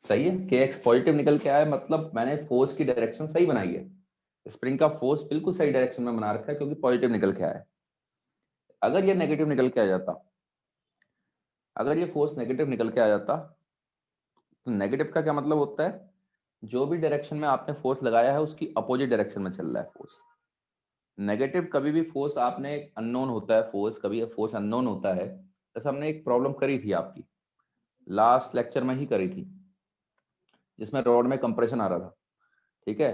सही है, के एक्स पॉजिटिव निकल के आया, मतलब मैंने फोर्स की डायरेक्शन सही बनाई है, स्प्रिंग का फोर्स बिल्कुल सही डायरेक्शन में बना रखा है क्योंकि पॉजिटिव निकल के आया, अगर ये नेगेटिव निकल के आ जाता, अगर ये फोर्स नेगेटिव निकल के आ जाता, तो नेगेटिव का क्या मतलब होता है, जो भी डायरेक्शन में आपने फोर्स लगाया है उसकी अपोजिट डायरेक्शन में चल रहा है फोर्स, नेगेटिव कभी भी फोर्स आपने अननोन होता है, फोर्स कभी फोर्स अननोन होता है, जैसे हमने एक प्रॉब्लम करी थी आपकी लास्ट लेक्चर में ही करी थी जिसमें रॉड में कंप्रेशन आ रहा था, ठीक है,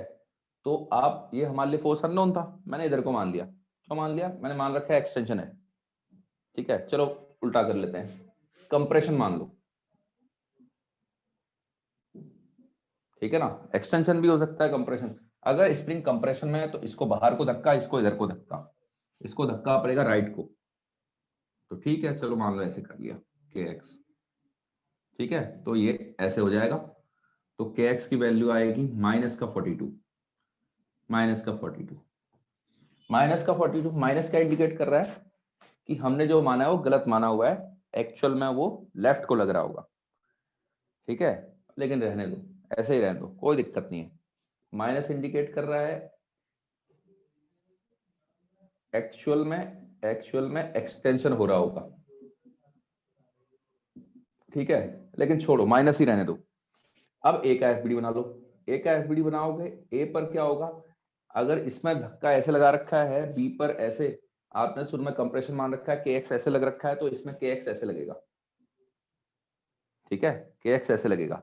तो आप ये हमारे लिए फोर्स अननोन था, मैंने इधर को मान लिया, क्यों मान लिया, मैंने मान रखा है एक्सटेंशन है, ठीक है, चलो उल्टा कर लेते हैं, कंप्रेशन मान लो, ठीक है ना। एक्सटेंशन भी हो सकता है, कंप्रेशन। अगर स्प्रिंग कंप्रेशन में है तो इसको बाहर को धक्का, इसको इधर को धक्का, इसको धक्का पड़ेगा राइट को। तो ठीक है, चलो मान लो ऐसे कर लिया के एक्स। ठीक है, तो ये ऐसे हो जाएगा। तो के एक्स की वैल्यू आएगी -42, -42। -42 माइनस क्या इंडिकेट कर रहा है कि हमने जो माना है वो गलत माना हुआ है, एक्चुअल में वो लेफ्ट को लग रहा होगा। ठीक है, लेकिन रहने दो, ऐसे ही रहने दो, कोई दिक्कत नहीं है। माइनस इंडिकेट कर रहा है एक्चुअल में एक्सटेंशन हो रहा होगा। ठीक है, लेकिन छोड़ो, माइनस ही रहने दो। अब ए का एफबीडी बना लो। ए का एफबीडी बनाओगे, ए पर क्या होगा, अगर इसमें धक्का ऐसे लगा रखा है, बी पर ऐसे, आपने शुरू में कंप्रेशन मान रखा है, के एक्स ऐसे लग रखा है, तो इसमें के एक्स ऐसे लगेगा। ठीक है, के एक्स ऐसे लगेगा।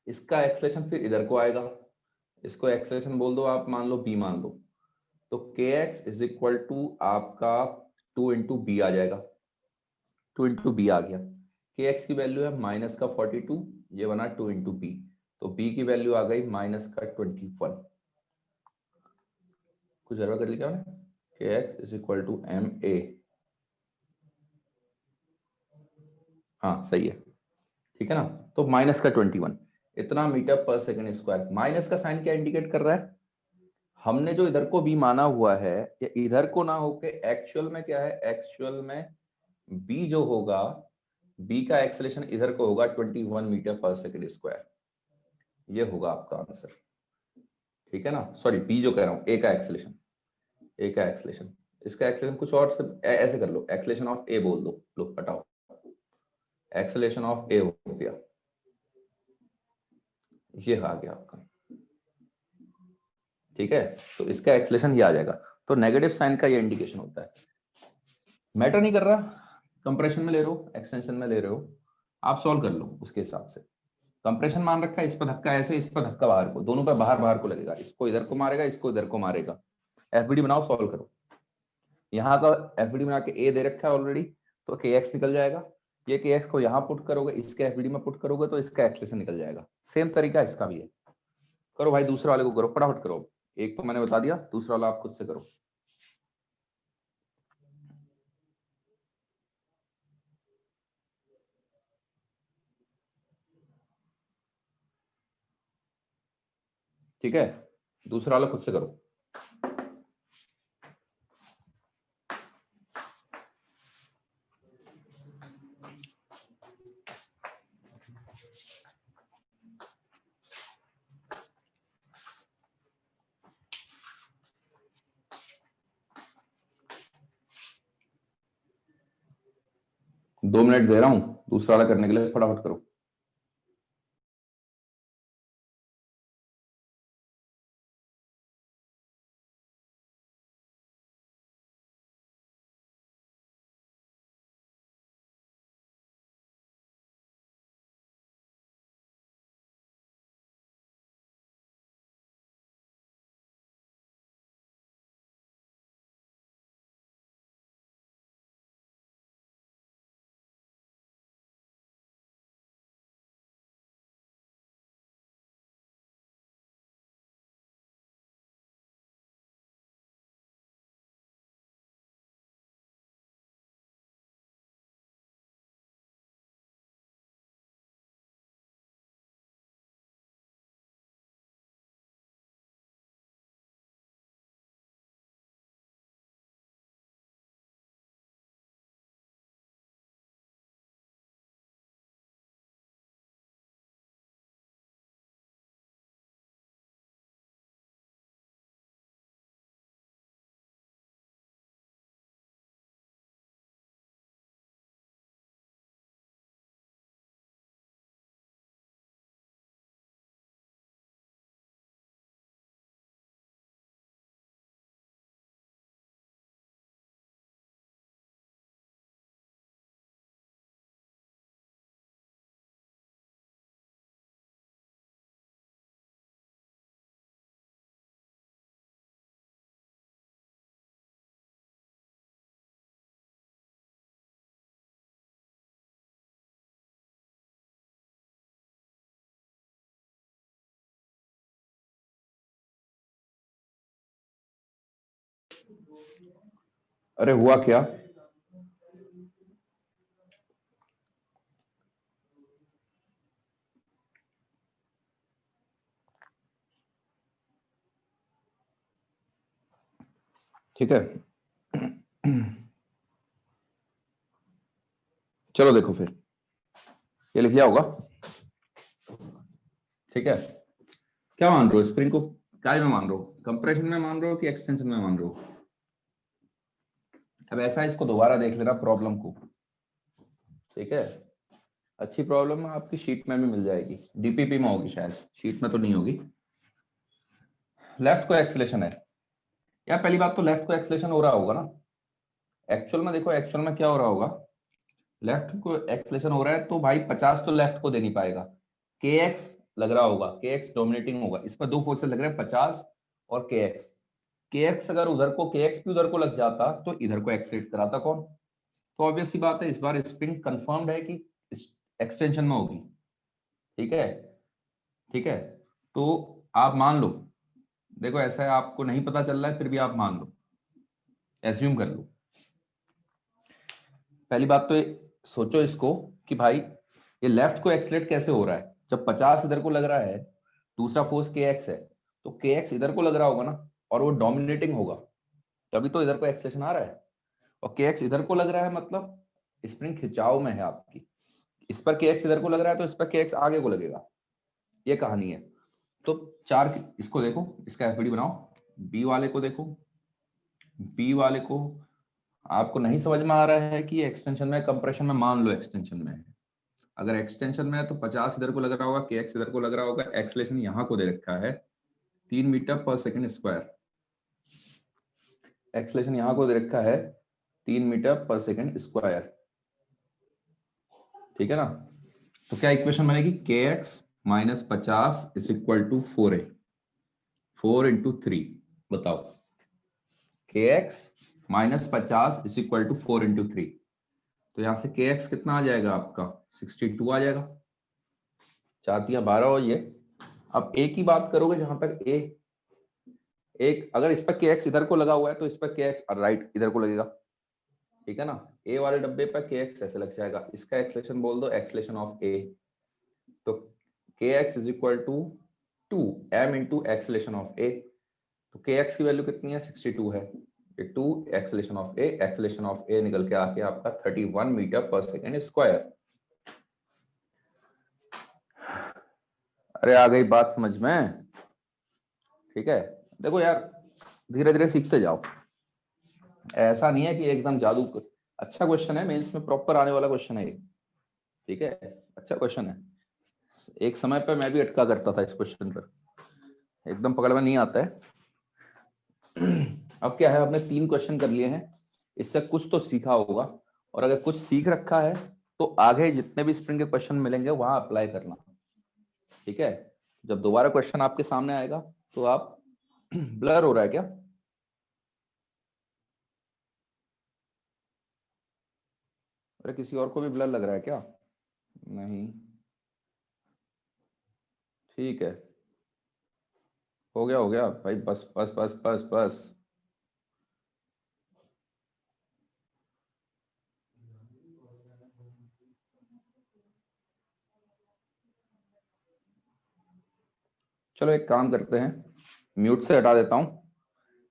इसका एक्सलेशन फिर इधर को आएगा, इसको एक्सलेशन बोल दो आप, मान लो बी मान लो। तो K x is equal to आपका 2 इंटू बी आ जाएगा। 2 इंटू बी आ गया। के एक्स की वैल्यू है -42, ये बना 2 इंटू बी। तो बी की वैल्यू आ गई -21। कुछ गड़बड़ कर लिया मैंने। K x is equal to M a. हाँ सही है। ठीक है ना। तो -21 इतना मीटर पर सेकंड स्क्वायर। माइनस का साइन क्या इंडिकेट कर रहा है, हमने जो इधर को बी माना हुआ है, या इधर को ना होके एक्चुअल में क्या है, एक्चुअल में बी जो होगा, बी का एक्सेलेरेशन इधर को होगा 21 मीटर पर सेकंड स्क्वायर। ये होगा आपका आंसर। ठीक है ना, सॉरी बी जो कह रहा हूं, ए का एक्सेलेरेशन, ए का एक्सेलेरेशन। इसका एक्सेलेरेशन कुछ और ऐसे कर लो, एक्सेलेरेशन ऑफ ए बोल दो, लो हटाओ, एक्सेलेरेशन ऑफ ए हो गया, ये आ गया आपका। ठीक है, तो इसका एक्सेलेरेशन ये आ जाएगा। तो नेगेटिव साइन का ये इंडिकेशन होता है। मैटर नहीं कर रहा कंप्रेशन में ले रहे हो एक्सटेंशन में ले रहे हो, आप सॉल्व कर लो उसके हिसाब से। कंप्रेशन मान रखा है, इस पर धक्का ऐसे, इस पर धक्का बाहर को, दोनों पे बाहर बाहर को लगेगा, इसको इधर को मारेगा, इसको इधर को मारेगा। एफबीडी बनाओ, सॉल्व करो। यहाँ का एफबीडी बना के ए दे रखा है ऑलरेडी, तो के एक्स निकल जाएगा। ये के एक्स को यहाँ पुट करोगे, इसके एफबीडी में पुट करोगे, तो इसका एक्सलेशन निकल जाएगा। सेम तरीका इसका भी है। करो भाई, दूसरे वाले को करो, फटाफट करो। एक तो मैंने बता दिया, दूसरा वाला आप खुद से करो। ठीक है, दूसरा वाला खुद से करो। दो मिनट दे रहा हूं दूसरा वाला करने के लिए, फटाफट करो। अरे हुआ क्या? ठीक है, चलो देखो फिर, ये लिख लिया होगा। ठीक है, क्या मान रहे हो स्प्रिंग को? क्या में मान रहे हो, कंप्रेशन में मान रहे हो कि एक्सटेंशन में मान रहे हो? अब ऐसा, इसको दोबारा देख लेना प्रॉब्लम को। ठीक है, अच्छी प्रॉब्लम है, आपकी शीट में भी मिल जाएगी, डीपीपी में होगी शायद, शीट में तो नहीं होगी। लेफ्ट को एक्सलेशन है या, पहली बात तो लेफ्ट को एक्सलेशन हो रहा होगा ना एक्चुअल में। देखो एक्चुअल में क्या हो रहा होगा, लेफ्ट को एक्सलेशन हो रहा है तो भाई 50 तो लेफ्ट को दे नहीं पाएगा, के एक्स लग रहा होगा, के एक्स डोमिनेटिंग होगा, इस पर दो फोर्सेस लग रहे हैं 50 और के एक्स। के एक्स अगर उधर को, के एक्स भी उधर को लग जाता तो इधर को एक्सलेट कराता कौन? तो ऑब्वियस सी बात है, इस बार स्प्रिंग कंफर्म्ड है कि एक्सटेंशन में होगी। ठीक है, ठीक है, तो आप मान लो, देखो ऐसा है, आपको नहीं पता चल रहा है फिर भी आप मान लो, एज्यूम कर लो। पहली बात तो सोचो इसको कि भाई ये लेफ्ट को एक्सलेट कैसे हो रहा है, जब 50 इधर को लग रहा है, दूसरा फोर्स के एक्स है, तो के एक्स इधर को लग रहा होगा ना, और वो डोमिनेटिंग होगा, तभी तो इधर को एक्सलेशन आ रहा है। और के एक्स इधर को लग रहा है मतलब स्प्रिंग खिंचाव में है आपकी, इस पर के एक्स इधर को लग रहा है तो इस पर के एक्स आगे को लगेगा, ये कहानी है। तो चार, इसको देखो, इसका एफबीडी बनाओ, बी वाले को देखो, बी वाले को आपको नहीं समझ में आ रहा है कि एक्सटेंशन में कंप्रेशन में, मान लो एक्सटेंशन में है, अगर एक्सटेंशन में है तो 50 इधर को लग रहा होगा, के एक्स इधर को लग रहा होगा, एक्सलेशन यहाँ को दे रखा है 3 मीटर पर सेकंड स्क्वायर, एक्सलेशन यहाँ को दे रखा है 3 मीटर पर सेकंड स्क्वायर। ठीक है ना, तो क्या इक्वेशन बनेगी, K x minus 50 is equal to 4a, 4 × 3, बताओ, K x minus 50 is equal to 4 × 3, तो यहां से के एक्स कितना आ जाएगा आपका, 62 आ जाएगा, 4×3 = 12 और ये। अब ए की बात करोगे, जहां तक ए, एक अगर इस पर के एक्स इधर को लगा हुआ है तो इस पर के एक्स राइट इधर को लगेगा। ठीक है ना, ए वाले डब्बे पर के एक्स ऐसे लग जाएगा, इसका एक्सलेशन बोल दो, एक्सलेशन ऑफ ए, तो K x is equal to 2m × acceleration of A, तो के एक्स की वैल्यू कितनी है, 62 है, ये 2 acceleration of A, acceleration of A निकल के आके आपका 31 मीटर पर सेकंड स्क्वायर। अरे आ गई बात समझ में? ठीक है, देखो यार, धीरे धीरे सीखते जाओ, ऐसा नहीं है कि एकदम जादू। अच्छा क्वेश्चन है, मेंस में प्रॉपर आने वाला क्वेश्चन है ये। ठीक है, अच्छा क्वेश्चन है, एक समय पर मैं भी अटका करता था इस क्वेश्चन पर, एकदम पकड़ में नहीं आता है। अब क्या है, आपने 3 क्वेश्चन कर लिए हैं, इससे कुछ तो सीखा होगा, और अगर कुछ सीख रखा है तो आगे जितने भी स्प्रिंग के क्वेश्चन मिलेंगे वहां अप्लाई करना। ठीक है, जब दोबारा क्वेश्चन आपके सामने आएगा तो आप ब्लर हो रहा है क्या? अरे किसी और को भी ब्लर लग रहा है क्या? नहीं, ठीक है, हो गया भाई, बस बस बस बस बस। चलो एक काम करते हैं, म्यूट से हटा देता हूँ,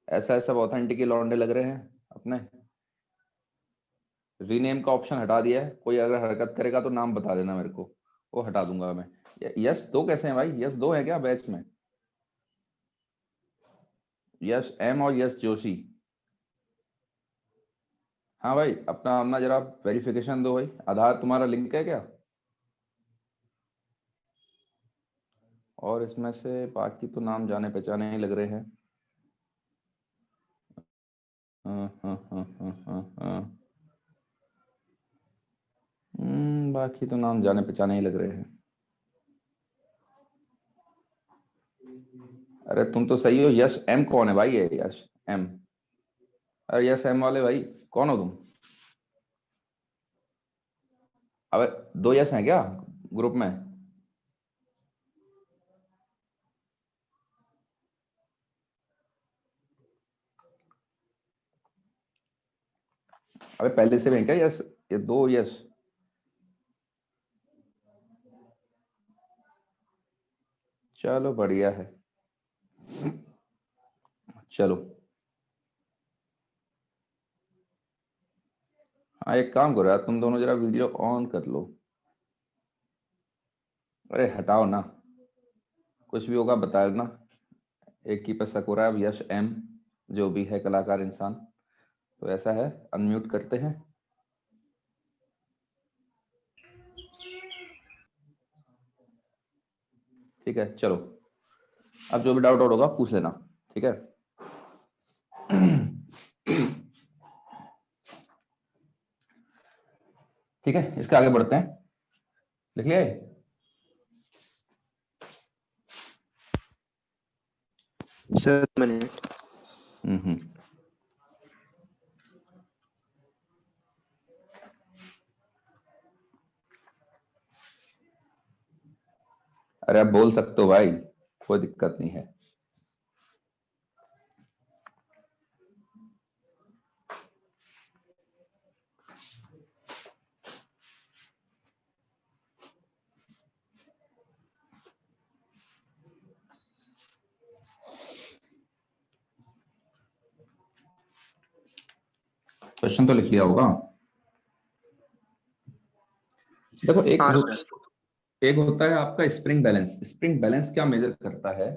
ऐसा ऐसा ऑथेंटिक लौंडे लग रहे हैं अपने। रीनेम का ऑप्शन हटा दिया है, कोई अगर हरकत करेगा तो नाम बता देना मेरे को, वो हटा दूंगा मैं। यस दो कैसे हैं भाई, यस दो है क्या बैच में? यस एम और यस जोशी। हाँ भाई, अपना अपना जरा वेरिफिकेशन दो भाई, आधार तुम्हारा लिंक है क्या? और इसमें से बाकी तो नाम जाने पहचाने ही लग रहे हैं। हाँ हाँ हाँ हाँ हाँ हाँ। बाकी तो नाम जाने पहचाने ही लग रहे हैं। अरे तुम तो सही हो, यश एम कौन है भाई, ये यश एम? अरे यश एम वाले भाई, कौन हो तुम? अबे दो यश हैं क्या ग्रुप में? अबे पहले से भी है क्या यस? ये 2 यस। चलो बढ़िया है। चलो हाँ, एक काम करो यार, तुम दोनों जरा वीडियो ऑन कर लो। अरे हटाओ ना, कुछ भी होगा बता देना। एक की पे शक हो रहा है, यश एम, जो भी है कलाकार इंसान। तो ऐसा है, अनम्यूट करते हैं। ठीक है चलो, अब जो भी डाउट होगा पूछ लेना, ठीक है। ठीक है, इसके आगे बढ़ते हैं। लिख लिए? 7 मिनट। हम्म। अरे आप बोल सकते हो भाई, कोई दिक्कत नहीं है। क्वेश्चन तो लिख लिया होगा। देखो हाँ सर। एक होता है आपका स्प्रिंग बैलेंस। स्प्रिंग बैलेंस क्या मेजर करता है?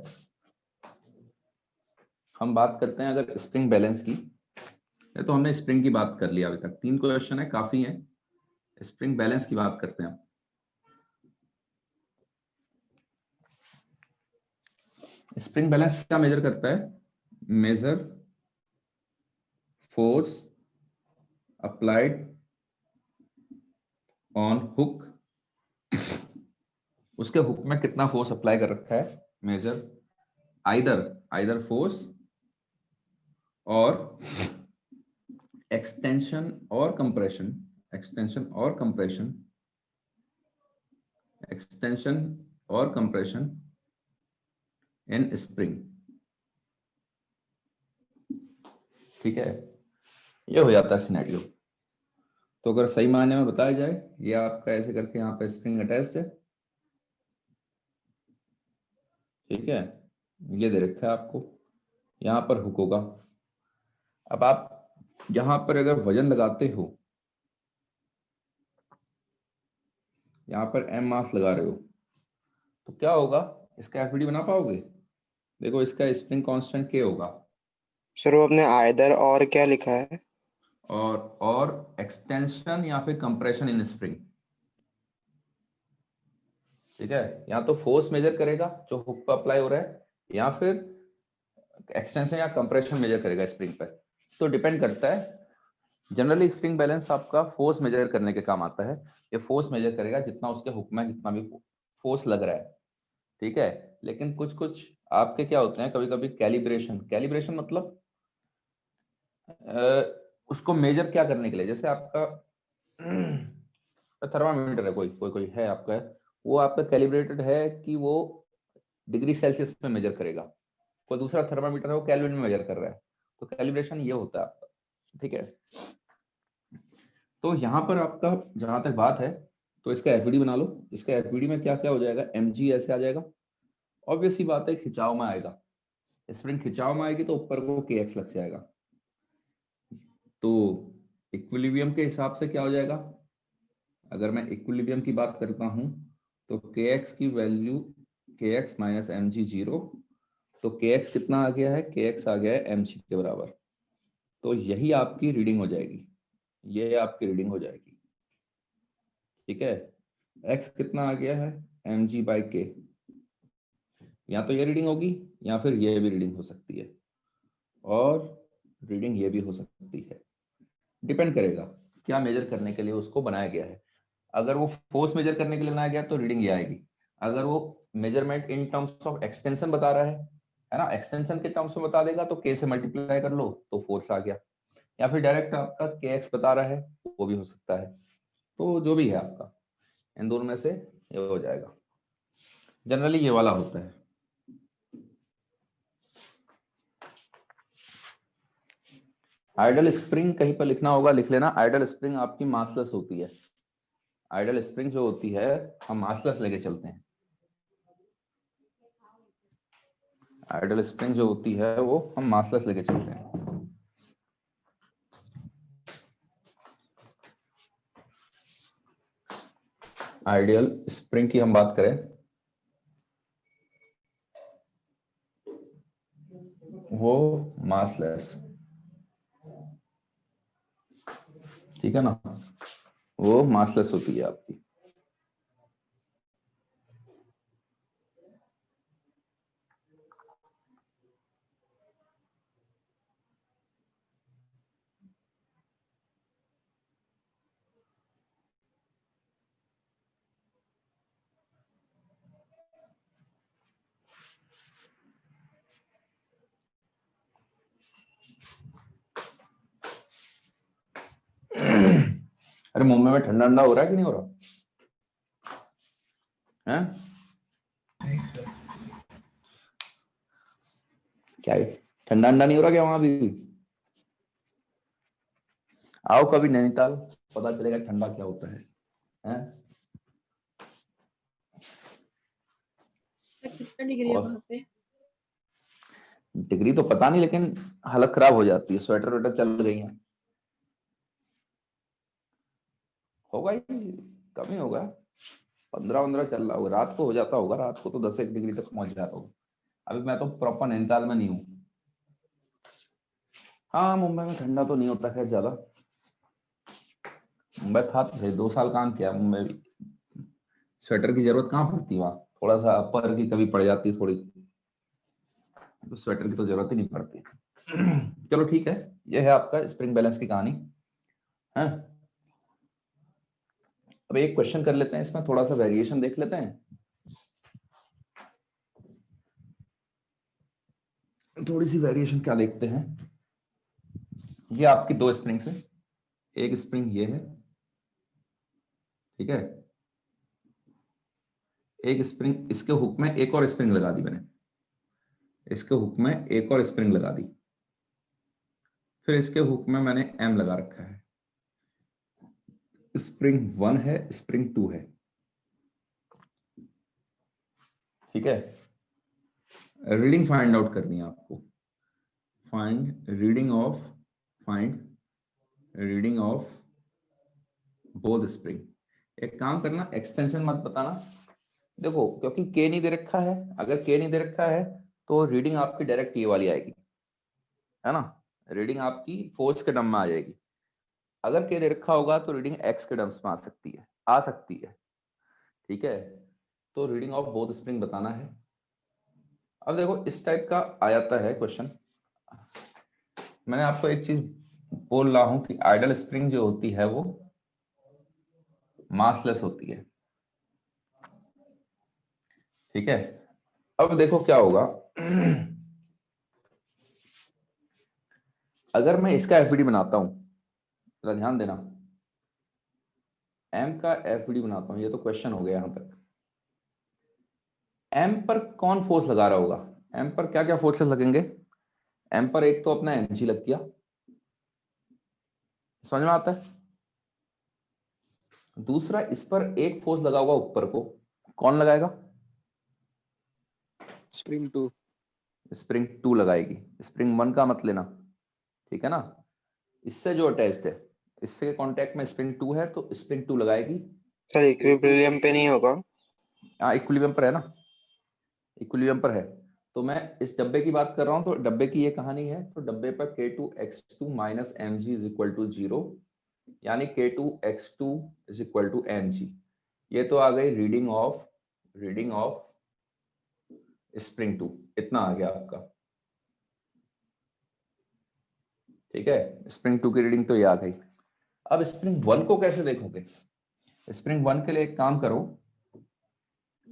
हम बात करते हैं अगर स्प्रिंग बैलेंस की, ये तो हमने स्प्रिंग की बात कर लिया। अभी तक 3 क्वेश्चन है, काफी है। स्प्रिंग बैलेंस की बात करते हैं। स्प्रिंग बैलेंस क्या मेजर करता है? Measure force applied on hook, उसके हुक में कितना फोर्स अप्लाई कर रखा है। मेजर आइदर फोर्स और एक्सटेंशन और कंप्रेशन, एक्सटेंशन और कंप्रेशन, एक्सटेंशन और कंप्रेशन इन स्प्रिंग। ठीक है, ये हो जाता है सिनेरियो। तो अगर सही मायने में बताया जाए, ये आपका ऐसे करके यहाँ पे स्प्रिंग अटैच्ड है, ठीक है। ये दे रखा है आपको, यहाँ पर हुक होगा। अब आप यहाँ पर अगर वजन लगाते हो, यहाँ पर एम मास लगा रहे हो, तो क्या होगा? इसका एफडी बना पाओगे? देखो इसका स्प्रिंग कांस्टेंट के होगा, सर वो आपने आइदर और क्या लिखा है? और एक्सटेंशन या फिर कंप्रेशन इन स्प्रिंग। ठीक है, या तो फोर्स मेजर करेगा जो हुक पर अप्लाई हो रहा है, या फिर एक्सटेंशन या कंप्रेशन मेजर करेगा स्प्रिंग पर। तो डिपेंड करता है। जनरली स्प्रिंग बैलेंस आपका फोर्स मेजर करने के काम आता है। ये फोर्स मेजर करेगा जितना उसके हुक में जितना भी फोर्स लग रहा है, ठीक है। लेकिन कुछ कुछ आपके क्या होते हैं, कभी कभी कैलिब्रेशन। कैलिब्रेशन मतलब उसको मेजर क्या करने के लिए, जैसे आपका थर्मामीटर है, कोई है आपका, वो आपका कैलिब्रेटेड है कि वो डिग्री सेल्सियस में मेजर करेगा। कोई दूसरा थर्मामीटर है वो केल्विन में मेजर कर रहा है। तो कैलिब्रेशन ये होता है आपका, ठीक है। तो यहाँ पर आपका जहां तक बात है, तो इसका एफबीडी बना लो। इसका एफबीडी में क्या क्या हो जाएगा, mg ऐसे आ जाएगा। ऑब्वियस सी बात है, खिंचाव में आएगा। स्प्रिंग खिंचाव में आएगी तो ऊपर को kx लग जाएगा। तो इक्विलिब्रियम के हिसाब से क्या हो जाएगा, अगर मैं इक्विलिब्रियम की बात करता हूं, तो kx की वैल्यू kx माइनस mg 0। तो kx कितना आ गया है, kx आ गया है mg के बराबर। तो यही आपकी रीडिंग हो जाएगी, ये आपकी रीडिंग हो जाएगी, ठीक है। x कितना आ गया है, mg बाई के। या तो ये रीडिंग होगी या फिर ये भी रीडिंग हो सकती है, और रीडिंग ये भी हो सकती है। डिपेंड करेगा क्या मेजर करने के लिए उसको बनाया गया है। अगर वो फोर्स मेजर करने के लिए बनाया गया तो रीडिंग ये आएगी। अगर वो measurement in terms of extension बता रहा है ना, एक्सटेंशन के टर्म्स में बता देगा तो के से मल्टीप्लाई कर लो तो फोर्स आ गया। या फिर डायरेक्ट आपका के एक्स बता रहा है, वो भी हो सकता है। तो जो भी है आपका, इन दोनों में से ये हो जाएगा। जनरली ये वाला होता है। आइडल स्प्रिंग कहीं पर लिखना होगा, लिख लेना। आइडल स्प्रिंग आपकी मासलेस होती है। आइडल स्प्रिंग जो होती है हम मासलेस लेके चलते हैं। आइडल स्प्रिंग जो होती है वो हम मासलेस लेके चलते हैं। आइडियल स्प्रिंग की हम बात करें, वो मासलेस, ठीक है ना, वो मासलेस होती है आपकी। अरे मुंबई में ठंडा ठंडा हो रहा है कि नहीं हो रहा है? क्या है, ठंडा ठंडा नहीं हो रहा क्या वहां भी? आओ कभी नैनीताल, पता चलेगा ठंडा क्या होता है, हैं? कितना डिग्री है और वहां पे? डिग्री तो पता नहीं, लेकिन हालत खराब हो जाती है। स्वेटर वेटर चल रही है, होगा ही, कम ही होगा। 15-15 चल रहा होगा, रात को हो जाता होगा, रात को तो 10-1 डिग्री तक पहुंच जाता होगा। अभी मैं तो प्रॉपर नैनीताल में नहीं हूँ। हाँ मुंबई में ठंडा तो नहीं होता खैर ज्यादा। मुंबई था तो 2 साल काम किया मुंबई भी। स्वेटर की जरूरत कहाँ पड़ती वहाँ, थोड़ा सा अपर की कभी पड़ जाती थोड़ी, तो स्वेटर की तो जरूरत ही नहीं पड़ती। चलो ठीक है, ये है आपका स्प्रिंग बैलेंस की कहानी है। अब एक क्वेश्चन कर लेते हैं, इसमें थोड़ा सा वेरिएशन देख लेते हैं, थोड़ी सी वेरिएशन क्या देखते हैं। ये आपकी 2 स्प्रिंग्स है, एक स्प्रिंग ये है, ठीक है, एक स्प्रिंग इसके हुक में एक और स्प्रिंग लगा दी मैंने, इसके हुक में एक और स्प्रिंग लगा दी, फिर इसके हुक में मैंने एम लगा रखा है। स्प्रिंग 1 है, स्प्रिंग 2 है, ठीक है। रीडिंग फाइंड आउट करनी है आपको। Find reading of both spring. एक काम करना, एक्सटेंशन मत बताना, देखो क्योंकि के नहीं दे रखा है, अगर के नहीं दे रखा है तो रीडिंग आपकी डायरेक्ट ये वाली आएगी, है ना, रीडिंग आपकी फोर्स के टर्म में आ जाएगी। अगर के दे रखा होगा तो रीडिंग एक्स के टर्म्स में आ सकती है, ठीक है। तो रीडिंग ऑफ बोथ स्प्रिंग बताना है। अब देखो इस टाइप का आ जाता है क्वेश्चन। मैंने आपको एक चीज बोल रहा हूं कि आइडल स्प्रिंग जो होती है वो मासलेस होती है, ठीक है। अब देखो क्या होगा, अगर मैं इसका एफबीडी बनाता हूं, जरा ध्यान देना, एम का एफबीडी बनाता हूं, ये तो क्वेश्चन हो गया यहां तक। एम पर कौन फोर्स लगा रहा होगा, एम पर क्या क्या फोर्सेस लगेंगे? एम पर एक तो अपना एमजी लग गया, समझ में आता है। दूसरा इस पर एक फोर्स लगा होगा ऊपर को, कौन लगाएगा? स्प्रिंग 2। स्प्रिंग 2 लगाएगी, स्प्रिंग 1 का मत लेना, ठीक है ना। इससे जो अटैच्ड है, इससे कांटेक्ट में स्प्रिंग 2 है तो स्प्रिंग 2 लगाएगी। सर इक्विलिब्रियम पे नहीं होगा? हाँ इक्विलिब्रियम पर है ना, इक्विलिब्रियम पर है। तो मैं इस डब्बे की बात कर रहा हूं, तो डब्बे की ये कहानी है। तो डब्बे पर K2x2 minus mg is equal to 0, यानी K2x2 is equal to mg। ये तो आ गई रीडिंग ऑफ स्प्रिंग 2, इतना आ गया आपका, ठीक है। स्प्रिंग 2 की रीडिंग तो ये आ गई। अब स्प्रिंग 1 को कैसे देखोगे? स्प्रिंग 1 के लिए एक काम करो,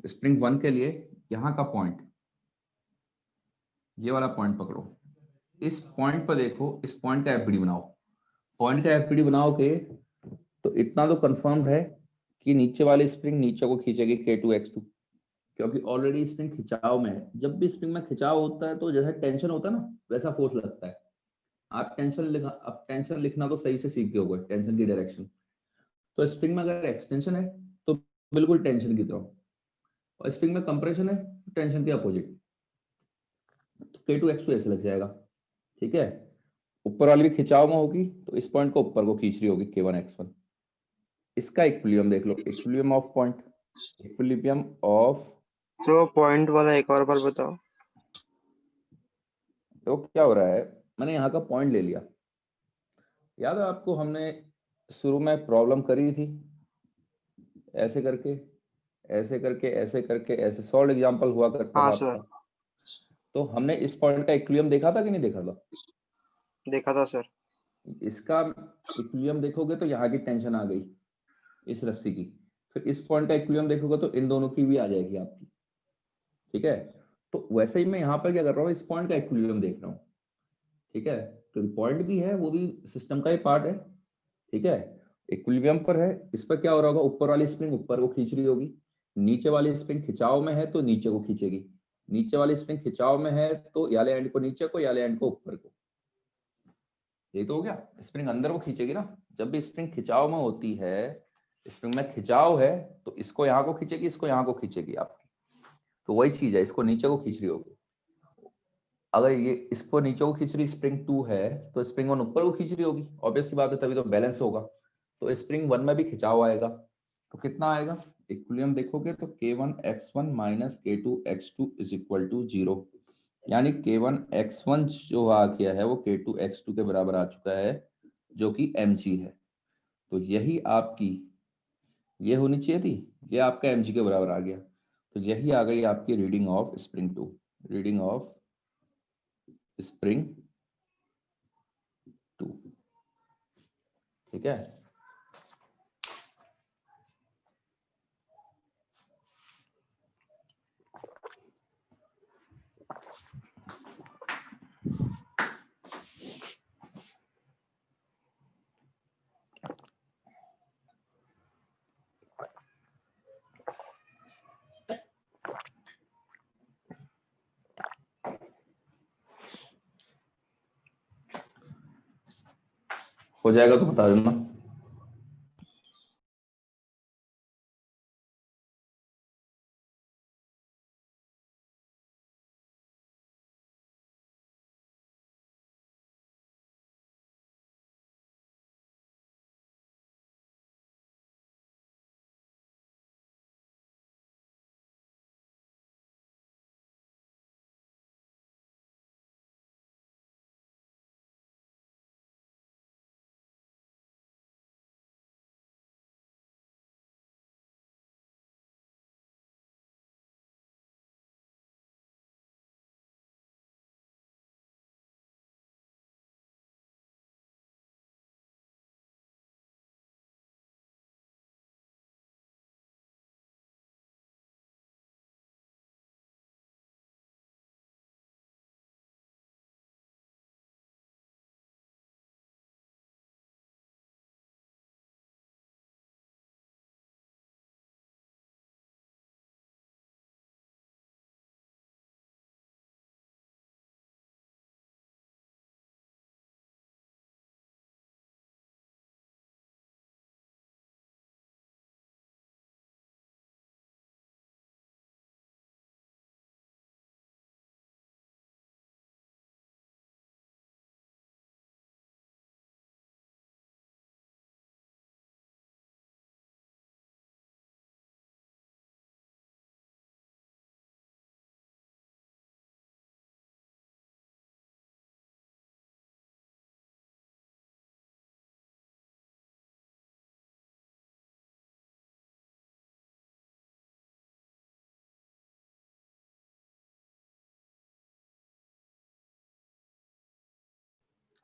स्प्रिंग 1 के लिए यहां का पॉइंट, ये वाला पॉइंट पकड़ो, इस पॉइंट पर देखो, इस पॉइंट का एफबीडी बनाओ। पॉइंट का एफबीडी बनाओगे तो इतना तो कंफर्म्ड है कि नीचे वाली स्प्रिंग नीचे को खींचेगी K2x2, क्योंकि ऑलरेडी स्प्रिंग खिंचाव में है। जब भी स्प्रिंग में खिंचाव होता है तो जैसा टेंशन होता है ना, वैसा फोर्स लगता है। आप टेंशन लिखना तो सही से सीख गए होगे, टेंशन की डायरेक्शन। तो स्प्रिंग में अगर एक्सटेंशन है तो बिल्कुल टेंशन की तरह, और स्प्रिंग में कंप्रेशन है तो टेंशन के अपोजिट। तो K2X2 ऐसे लग जाएगा, ठीक है। ऊपर वाली भी खिंचाव में होगी तो इस पॉइंट को ऊपर को खींच रही होगी K1X1। इसका इक्विलिब्रियम देख लो, equilibrium of point, equilibrium of. So point वाला एक और बार बताओ। तो क्या हो रहा है, मैंने यहाँ का पॉइंट ले लिया, याद है आपको हमने शुरू में प्रॉब्लम करी थी, ऐसे करके ऐसे करके ऐसे करके ऐसे सॉल्व एग्जांपल हुआ करता हाँ था सर, आपका। तो हमने इस पॉइंट का इक्विलिब्रियम देखा था कि नहीं देखा था? देखा था सर। इसका इक्विलिब्रियम देखोगे तो यहाँ की टेंशन आ गई इस रस्सी की, फिर इस पॉइंट का इक्विलिब्रियम देखोगे तो इन दोनों की भी आ जाएगी आपकी, ठीक है। तो वैसे ही मैं यहाँ पर क्या कर रहा हूँ, इस पॉइंट का इक्विलिब्रियम देख रहा हूँ, ठीक है। तो पॉइंट भी है, वो भी सिस्टम का ही पार्ट है, ठीक है। इक्विलिब्रियम पर है, इस पर क्या हो रहा होगा, ऊपर वाली स्प्रिंग ऊपर को खींच रही होगी, नीचे वाली स्प्रिंग खिंचाव में है तो नीचे को खींचेगी, नीचे वाली स्प्रिंग खिंचाव में है तो याले एंड को नीचे को, याले एंड को ऊपर को। ये तो हो गया, स्प्रिंग अंदर को खींचेगी ना। जब भी स्प्रिंग खिंचाव में होती है, स्प्रिंग में खिंचाव है तो इसको यहाँ को खींचेगी, इसको यहाँ को खींचेगी आपकी। तो वही चीज है, इसको नीचे को खींच रही होगी। अगर ये इसको नीचे को खींच रही स्प्रिंग 2 है तो स्प्रिंग 1 ऊपर को खींच रही होगी, ऑब्वियस सी बात है, तभी तो बैलेंस होगा। तो स्प्रिंग 1 में भी खिंचाव आएगा, तो कितना आएगा इक्विलिब्रियम देखोगे तो K1X1 minus K2X2 is equal to 0। यानी K1X1 जो आ गया है वो K2X2 के बराबर आ चुका है, जो कि mg है। तो यही आपकी ये होनी चाहिए थी, ये आपका mg के बराबर आ गया। तो यही आ गई आपकी reading of spring 2, reading of spring 2, ठीक है। हो जाएगा तो बता देना।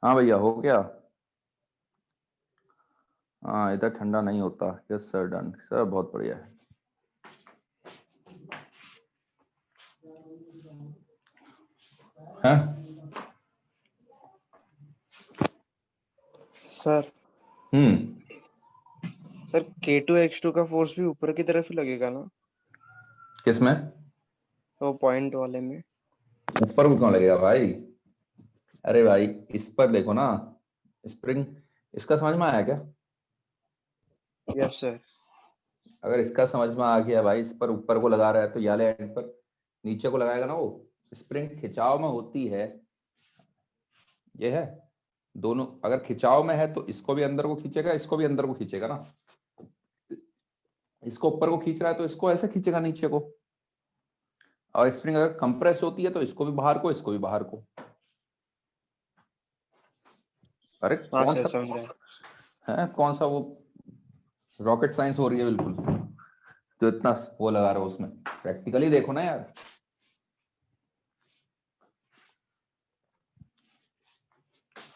हाँ भैया हो गया। हाँ इधर ठंडा नहीं होता। यस सर, डन सर, बहुत बढ़िया है। हाँ? सर सर K2X2 का फोर्स भी ऊपर की तरफ ही लगेगा ना, किसमें? तो पॉइंट वाले में। ऊपर को क्यों लगेगा भाई? अरे भाई इस पर देखो ना, स्प्रिंग, इसका समझ में आया क्या? Yes sir. अगर इसका समझ में आ गया भाई, इस पर ऊपर को लगा रहा है तो ये वाले एंड पर नीचे को लगाएगा ना, वो स्प्रिंग खिंचाव में होती है, ये है दोनों। अगर खिंचाव में है तो इसको भी अंदर को खींचेगा, इसको भी अंदर को खींचेगा ना। इसको ऊपर को खींच रहा है तो इसको ऐसे खींचेगा नीचे को। और स्प्रिंग अगर कंप्रेस होती है तो इसको भी बाहर को, इसको भी बाहर को। अरे हाँ कौन सर सा समझा। है, कौन सा वो रॉकेट साइंस हो रही है बिल्कुल, जो इतना वो लगा रहा हो उसमें, प्रैक्टिकली देखो ना यार।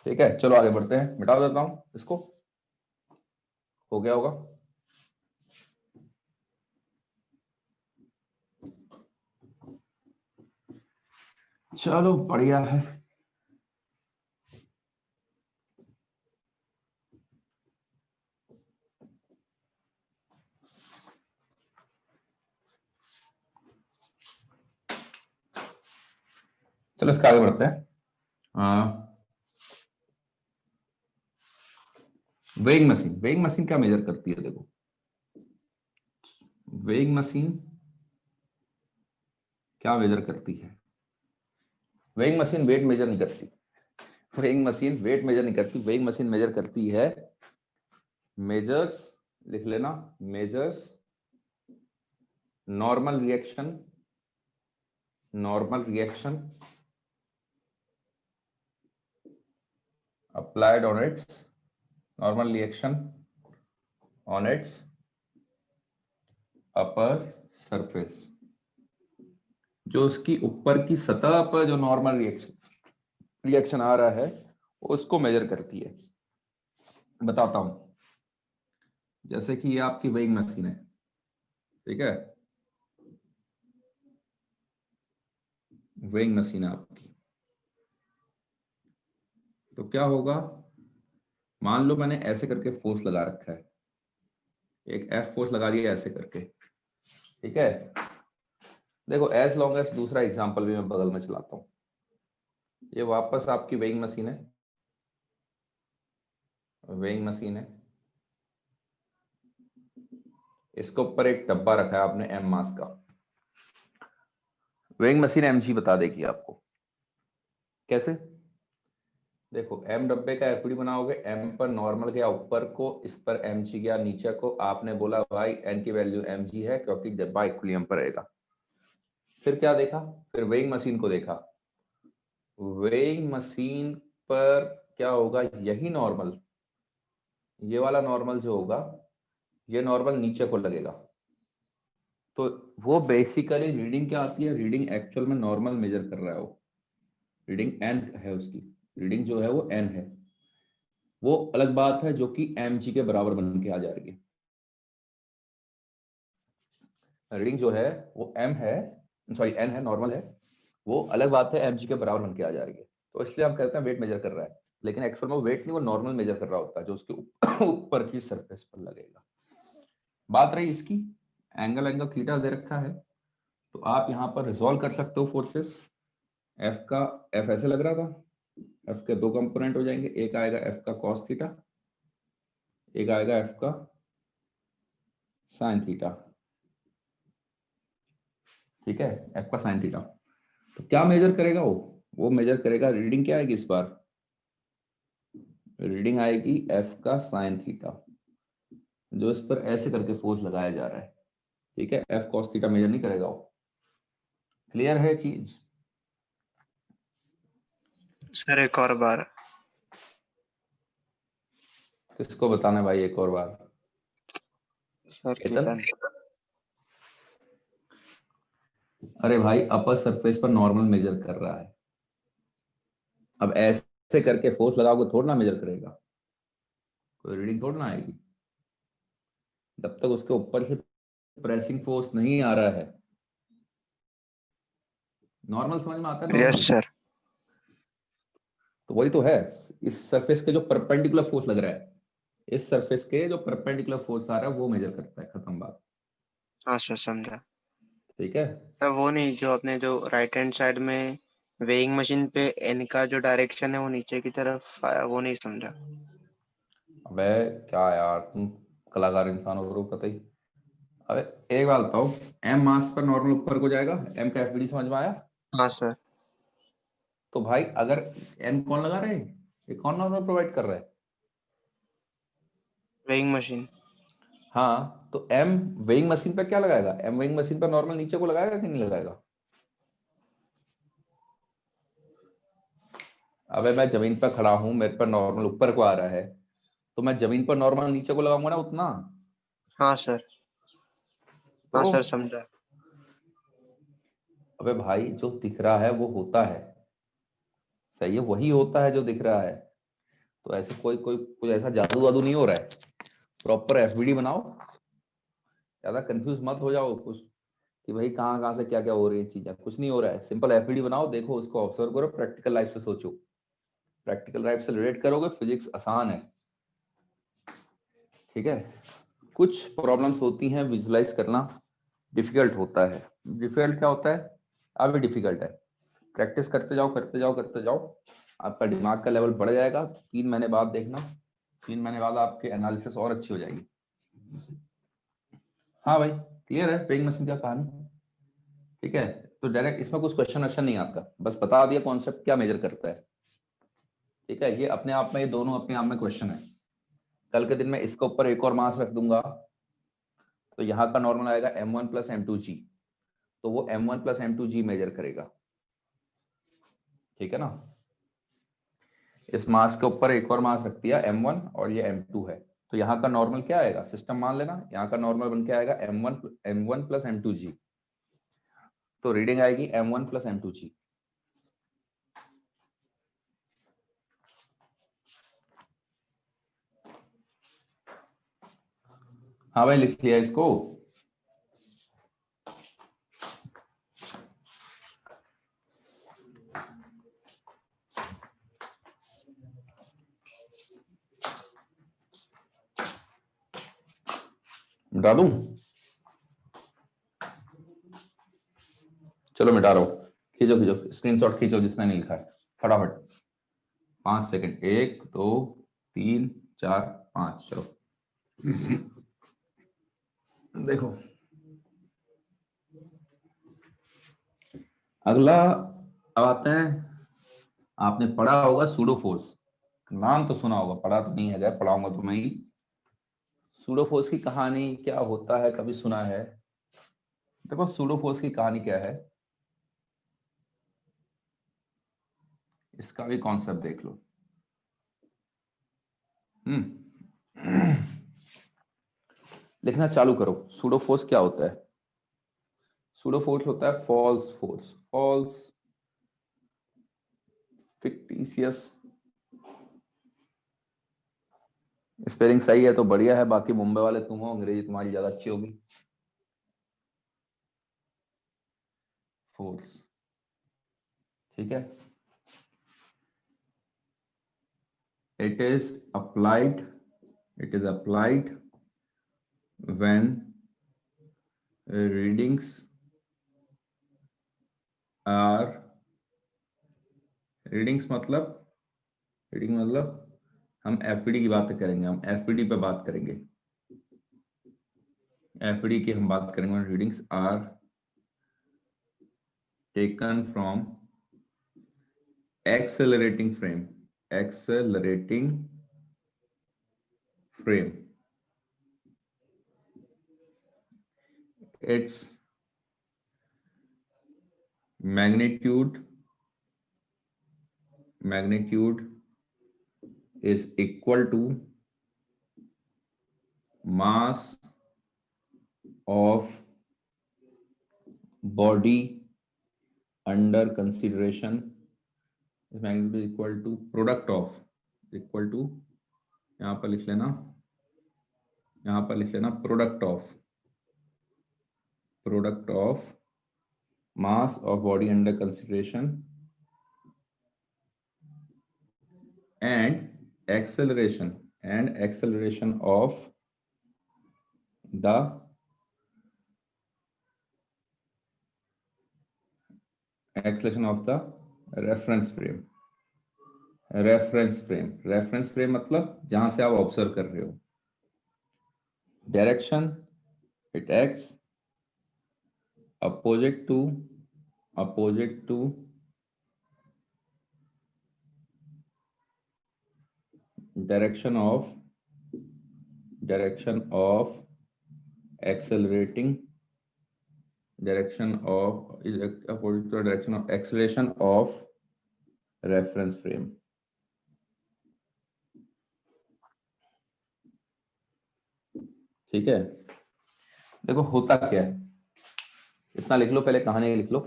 ठीक है चलो आगे बढ़ते हैं, मिटा देता हूं इसको, हो गया होगा। चलो बढ़िया है। चलो इसका आगे बढ़ते हैं। वेइंग मशीन, वेइंग मशीन क्या मेजर करती है देखो, वेइंग मशीन क्या मेजर करती है? वेइंग मशीन वेट मेजर नहीं करती, वेइंग मशीन वेट मेजर नहीं करती, वेइंग मशीन मेजर करती है, मेजर्स, लिख लेना, measures normal reaction, normal reaction applied on its normal reaction on its upper surface, जो उसकी ऊपर की सतह पर जो नॉर्मल रिएक्शन आ रहा है उसको मेजर करती है। बताता हूं, जैसे कि ये आपकी वेइंग मशीन है, ठीक है, वेइंग मशीन है आपकी, तो क्या होगा, मान लो मैंने ऐसे करके फोर्स लगा रखा है, एक एफ फोर्स लगा दिया ऐसे करके, ठीक है। देखो एज लॉन्ग एज, दूसरा एग्जांपल भी मैं बगल में चलाता हूं, ये वापस आपकी वेइंग मशीन है, वेइंग मशीन है, इसके ऊपर एक डब्बा रखा है आपने एम मास का, वेइंग मशीन एमजी बता देगी आपको। कैसे? देखो एम डब्बे का एफडी बनाओगे, एम पर नॉर्मल गया ऊपर को, इस पर एमजी गया नीचे को, आपने बोला भाई एन की वैल्यू एमजी है क्योंकि डब्बा इक्विलिब्रियम पर रहेगा। फिर क्या देखा, फिर वेइंग मशीन को देखा, वेइंग मशीन पर क्या होगा, यही नॉर्मल, ये वाला नॉर्मल जो होगा, ये नॉर्मल नीचे को लगेगा, तो वो बेसिकली रीडिंग क्या आती है, रीडिंग एक्चुअल में नॉर्मल मेजर कर रहा है, वो रीडिंग एन है, उसकी रीडिंग जो है वो एन है, वो अलग बात है जो कि एम जी के बराबर बन के आ जा रही है। रीडिंग जो है वो एम है, सॉरी एन है, नॉर्मल है, वो अलग बात है, एम जी के बराबर बन के आ जा रही है, तो इसलिए हम कहते हैं वेट मेजर कर रहा है, लेकिन एक्चुअल में वेट नहीं, वो नॉर्मल मेजर कर रहा होता है जो उसके ऊपर की सरफेस पर लगेगा। बात रही इसकी, एंगल, एंगल थीटा दे रखा है, तो आप यहाँ पर रिजोल्व कर सकते हो फोर्सेस। एफ का, एफ ऐसे लग रहा था, एफ के दो कंपोनेंट हो जाएंगे, एक आएगा एफ का कॉस थीटा, एक आएगा एफ का साइन थीटा, ठीक है, एफ का साइन थीटा। तो क्या मेजर करेगा वो मेजर करेगा, रीडिंग क्या आएगी इस बार, रीडिंग आएगी एफ का साइन थीटा, जो इस पर ऐसे करके फोर्स लगाया जा रहा है, ठीक है, एफ कॉस थीटा मेजर नहीं करेगा वो। क्लियर है चीज? सर एक और बार। किसको बताना है भाई एक और बार? सर केतन? अरे भाई अपर सरफेस पर नॉर्मल मेजर कर रहा है, अब ऐसे करके फोर्स लगाओगे थोड़ा ना मेजर करेगा, कोई रीडिंग थोड़ा ना आएगी, जब तक उसके ऊपर से प्रेसिंग फोर्स नहीं आ रहा है। नॉर्मल समझ में आता है, यस नॉर्मल? सर। तो वही तो है, इस सरफेस के जो परपेंडिकुलर फोर्स लग रहा है, इस सरफेस के जो परपेंडिकुलर फोर्स आ रहा है वो मेजर करता है, खत्म बात। हाँ सर समझा। ठीक है, सर वो नहीं, जो अपने जो राइट हैंड साइड में वेइंग मशीन पे एन का जो डायरेक्शन है वो नीचे की तरफ आया, वो नहीं समझा। अबे क्या यार, तुम कलाकार इंसान हो कतई। अबे एक बात बताओ, एम मास पर नॉर्मल ऊपर को जाएगा, एम का एफबीडी समझ में आया? हाँ सर। तो भाई अगर एन कौन लगा रहे हैं, ये कौन नॉर्मल प्रोवाइड कर रहा है? Weighing machine. हाँ, तो एम वेइंग मशीन पर क्या लगाएगा? एम वेइंग मशीन पर नॉर्मल नीचे को लगाएगा कि नहीं लगाएगा? अबे मैं जमीन पर खड़ा हूं, मेरे पर नॉर्मल ऊपर को आ रहा है, तो मैं जमीन पर नॉर्मल नीचे को लगाऊंगा ना उतना। हाँ सर। हाँ तो सर, समझा। अबे भाई जो दिख रहा है वो होता है, सही है, वही होता है जो दिख रहा है। तो ऐसे कोई कोई कुछ ऐसा जादू वादू नहीं हो रहा है। प्रॉपर एफबीडी बनाओ, ज्यादा कंफ्यूज मत हो जाओ कुछ कि भाई कहाँ कहाँ से क्या क्या हो रही है चीजें, कुछ नहीं हो रहा है। सिंपल एफबीडी बनाओ, देखो उसको ऑब्जर्व करो, प्रैक्टिकल लाइफ से सोचो, प्रैक्टिकल लाइफ से रिलेट करोगे, फिजिक्स आसान है। ठीक है, कुछ प्रॉब्लम्स होती हैं, विजुलाइज करना डिफिकल्ट होता है। डिफिकल्ट क्या होता है? अभी डिफिकल्ट है, प्रैक्टिस करते जाओ करते जाओ करते जाओ, आपका दिमाग का लेवल बढ़ जाएगा। 3 महीने बाद देखना, 3 महीने बाद आपके एनालिसिस और अच्छी हो जाएगी। हाँ भाई, क्लियर है पेइंग मशीन का कहानी? ठीक है, तो डायरेक्ट इसमें कुछ क्वेश्चन वश्चन नहीं आता, बस बता दिया कॉन्सेप्ट क्या मेजर करता है। ठीक है, ये अपने आप में, ये दोनों अपने आप में क्वेश्चन है। कल के दिन में इसके ऊपर एक और मास रख दूंगा, तो यहाँ का नॉर्मल आएगा m1 + m2g, तो वो m1 + m2g मेजर करेगा। ठीक है ना? इस मास के ऊपर एक और मास रख दिया m1 और ये m2 है, तो यहाँ का नॉर्मल क्या आएगा? सिस्टम मान लेना, यहाँ का नॉर्मल बन के आएगा m1 + m2g, तो रीडिंग आएगी m1 + m2g। हाँ भाई, लिख लिया इसको? मिटा दूं? चलो मिटा रहा हूं, खींचो खींचो, स्क्रीनशॉट खींचो जिसने नहीं लिखा है, फटाफट। 5 सेकंड, 1 2 3 4 5, चलो देखो अगला। अब आते हैं, आपने पढ़ा होगा सूडो फोर्स, नाम तो सुना होगा, पढ़ा तो नहीं है, पढ़ाऊंगा तो मैं ही। सूडो फोर्स की कहानी क्या होता है, कभी सुना है? देखो सूडो फोर्स की कहानी क्या है, इसका भी कॉन्सेप्ट देख लो। लिखना चालू करो, सूडो फोर्स क्या होता है? सूडो फोर्स होता है false force, false fictitious. Spelling सही है तो बढ़िया है, बाकी मुंबई वाले तुम हो, अंग्रेजी तुम्हारी ज्यादा अच्छी होगी। फोर्स, ठीक है, it is applied, it is applied when readings are, readings मतलब, रीडिंग मतलब हम एफपीडी की बात करेंगे, हम एफपीडी पे बात करेंगे, एफपीडी की हम बात करेंगे। Readings are taken from accelerating frame, accelerating frame, its magnitude is equal to mass of body under consideration, is magnitude equal to product of, equal to, यहाँ पर लिख लेना, यहाँ पर लिख लेना product of mass of body under consideration and acceleration of the acceleration of the reference frame, reference frame मतलब जहां से आप ऑब्जर्व कर रहे हो। Direction it x opposite to direction of accelerating, direction of is opposite to direction of acceleration of reference frame। ठीक है, देखो होता क्या है, इतना लिख लो, पहले कहानी लिख लो,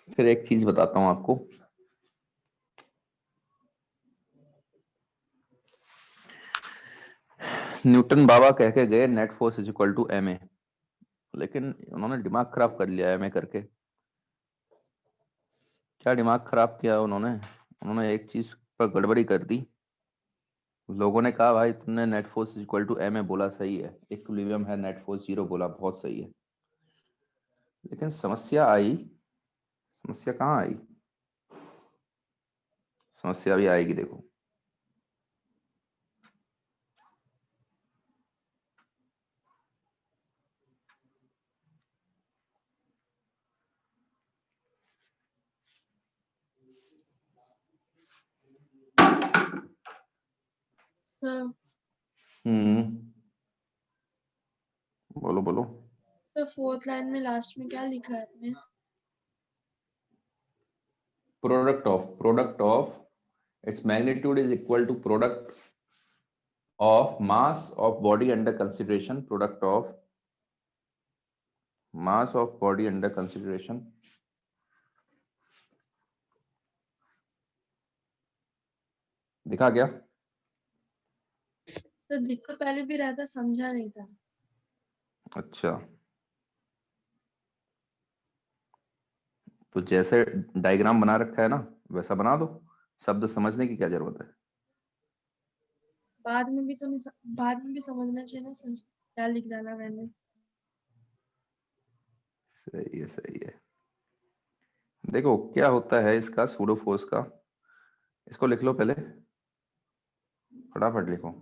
फिर एक चीज बताता हूं आपको। न्यूटन बाबा कह के गए net force is equal to M a, लेकिन उन्होंने दिमाग खराब कर लिया एम ए करके। क्या दिमाग खराब किया उन्होंने एक चीज पर गड़बड़ी कर दी। लोगों ने कहा भाई तुमने net force equal to M a बोला, सही है, इक्विलिब्रियम है, नेट फोर्स 0 बोला, बहुत सही है, लेकिन समस्या कहाँ आई? समस्या भी आएगी, देखो। बोलो बोलो। तो फोर्थ लाइन में लास्ट में क्या लिखा है आपने? Product of its magnitude is equal to product of mass of body under consideration, product of mass of body under consideration. दिखा गया? सर दिख तो पहले भी रहा था, समझा नहीं था। अच्छा, तो जैसे डायग्राम बना रखा है ना वैसा बना दो, शब्द समझने की क्या जरूरत है? बाद में भी तो नहीं, बाद में भी समझना चाहिए ना सर, क्या लिख डाला मैंने। सही है, सही है। देखो क्या होता है इसका सूडो फोर्स का, इसको लिख लो पहले, फटाफट लिखो।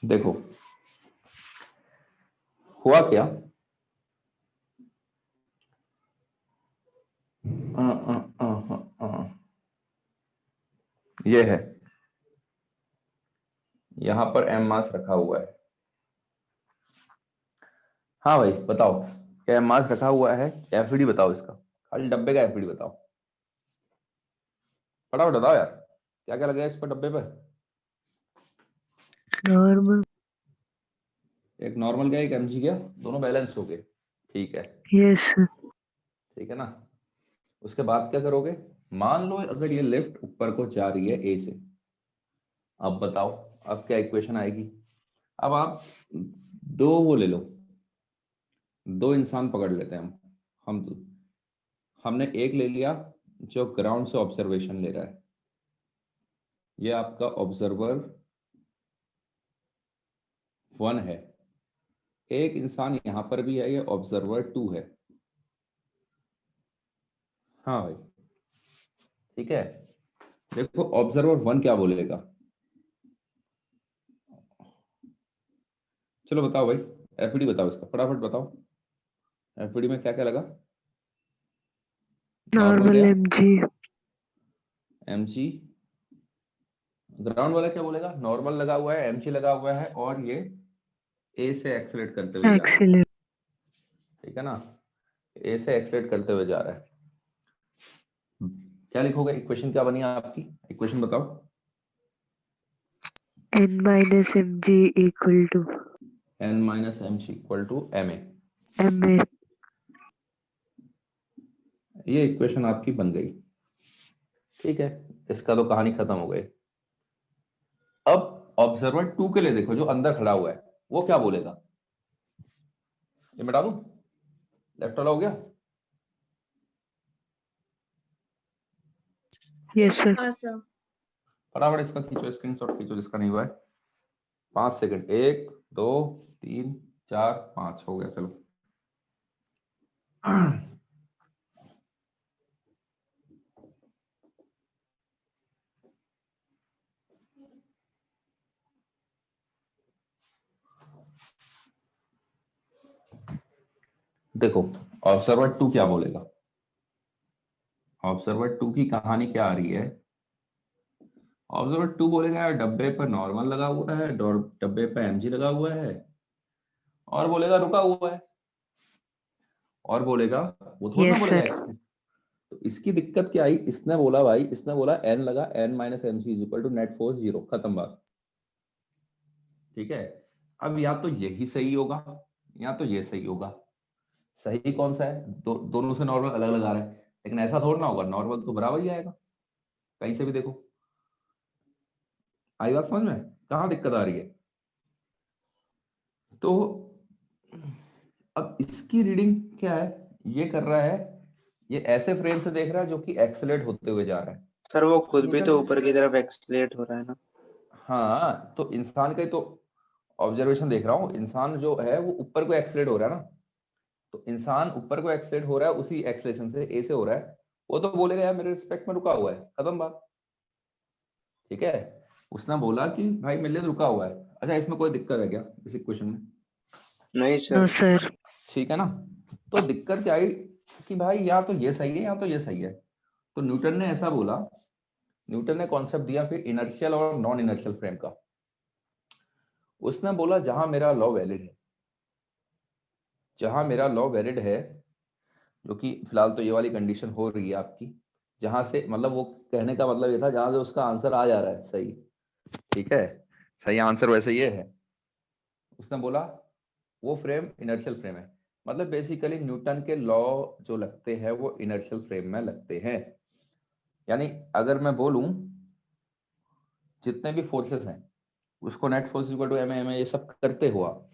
देखो हुआ क्या, ये है, यहां पर एम मास रखा हुआ है। हाँ भाई बताओ, क्या एम मास रखा हुआ है? एफईडी बताओ इसका, खाली डब्बे का एफईडी बताओ, फटाफट बताओ यार, क्या क्या लगा इस पर डब्बे पर? नॉर्मल। एक नॉर्मल गया, एक एमजी गया, दोनों बैलेंस हो गए, ठीक है। यस। ठीक है ना, उसके बाद क्या करोगे? मान लो अगर ये लिफ्ट ऊपर को जा रही है ए से, अब बताओ अब क्या इक्वेशन आएगी? अब आप दो वो ले लो, दो इंसान पकड़ लेते हैं हम तो, हमने एक ले लिया जो ग्राउंड से ऑब्जर्वेशन ले रहा है, ये आपका ऑब्जर्वर 1 है। एक इंसान यहां पर भी है, ये ऑब्जर्वर 2 है। हाँ भाई, ठीक है। देखो ऑब्जर्वर 1 क्या बोलेगा, चलो बताओ भाई, एफईडी बताओ इसका, फटाफट बताओ, एफईडी में क्या क्या लगा? नॉर्मल क्या? एमजी। एमजी। ग्राउंड वाला क्या बोलेगा? नॉर्मल लगा हुआ है, एमजी लगा हुआ है, और ये ए से एक्सेलरेट करते हुए जा रहा है, एक्सीलरेट। ठीक है ना। ए से एक्सलेट करते हुए जा रहा है। क्या लिखोगे? इक्वेशन क्या बनी आपकी? इक्वेशन बताओ। n minus mg equal to n minus mc equal to ma। ma। ये इक्वेशन आपकी बन गई। ठीक है, इसका तो कहानी खत्म हो गई। अब ऑब्जर्वर 2 के लिए देखो, जो अंदर खड़ा हुआ है वो क्या बोलेगा। ये मिटा दूं? लेफ्ट वाला हो गया? Yes sir. हाँ सर। फटाफट इसका खींचो, स्क्रीनशॉट खींचो जिसका नहीं हुआ है। 5 सेकंड, 1 2 3 4 5 हो गया। चलो देखो ऑब्जर्वर 2 क्या बोलेगा। ऑब्जर्वर 2 की कहानी क्या आ रही है। ऑब्जर्वर 2 बोलेगा यार डब्बे पर नॉर्मल लगा हुआ है, डब्बे पर एमजी लगा हुआ है, और बोलेगा रुका हुआ है, और बोलेगा वो थोड़ा ना यस बोलेगा सर। एक्स में। तो इसकी दिक्कत क्या आई, इसने बोला भाई, इसने बोला एन लगा, N minus m c is equal to net force 0, खत्म बात। ठीक है, अब या तो यही सही होगा या तो ये सही होगा। सही कौन सा है? दोनों से नॉर्मल अलग अलग आ रहा है, लेकिन ऐसा थोड़ा ना होगा, नॉर्मल तो बराबर ही आएगा कहीं से भी देखो। आई बात समझ में? कहाँ दिक्कत आ रही है? तो अब इसकी रीडिंग क्या है, ये कर रहा है, ये ऐसे फ्रेम से देख रहा है जो कि एक्सेलरेट होते हुए जा रहा है। सर वो खुद भी तो न्यूटन, ऊपर की तरफ एक्सलेट हो रहा है ना। हाँ तो इंसान का ही तो ऑब्जर्वेशन देख रहा हूँ, इंसान जो है वो ऊपर को एक्सेलरेट हो रहा है ना, तो इंसान ऊपर को एक्सेलरेट हो रहा है, उसी एक्सेलेरेशन से ए से हो रहा है, वो तो बोलेगा यार मेरे रिस्पेक्ट में रुका हुआ है, खत्म बात। ठीक है, उसने बोला कि भाई मेरे लिए रुका हुआ है। अच्छा, इसमें कोई दिक्कत है क्या इस इक्वेशन में? नहीं नो सर। सर। ठीक है ना, तो दिक्कत क्या आई कि भाई या तो ये सही है या तो ये सही है। तो न्यूटन ने ऐसा बोला, न्यूटन ने कॉन्सेप्ट दिया फिर इनर्शियल और नॉन इनर्शियल फ्रेम का। उसने बोला जहां मेरा लॉ वैलिड है, जहां मेरा लॉ वैलिड है, जो कि फिलहाल तो ये वाली कंडीशन हो रही है आपकी, जहां से मतलब वो कहने का मतलब ये था जहां से उसका आंसर आ जा रहा है सही। ठीक है, सही आंसर वैसे ये है। उसने बोला वो फ्रेम इनर्शियल फ्रेम है, मतलब बेसिकली न्यूटन के लॉ जो लगते हैं वो इनर्शियल फ्रेम में लगते हैं। यानी अगर मैं बोलूं जितने भी फोर्सेस हैं उसको net force equal to M a ये सब करते हो आप,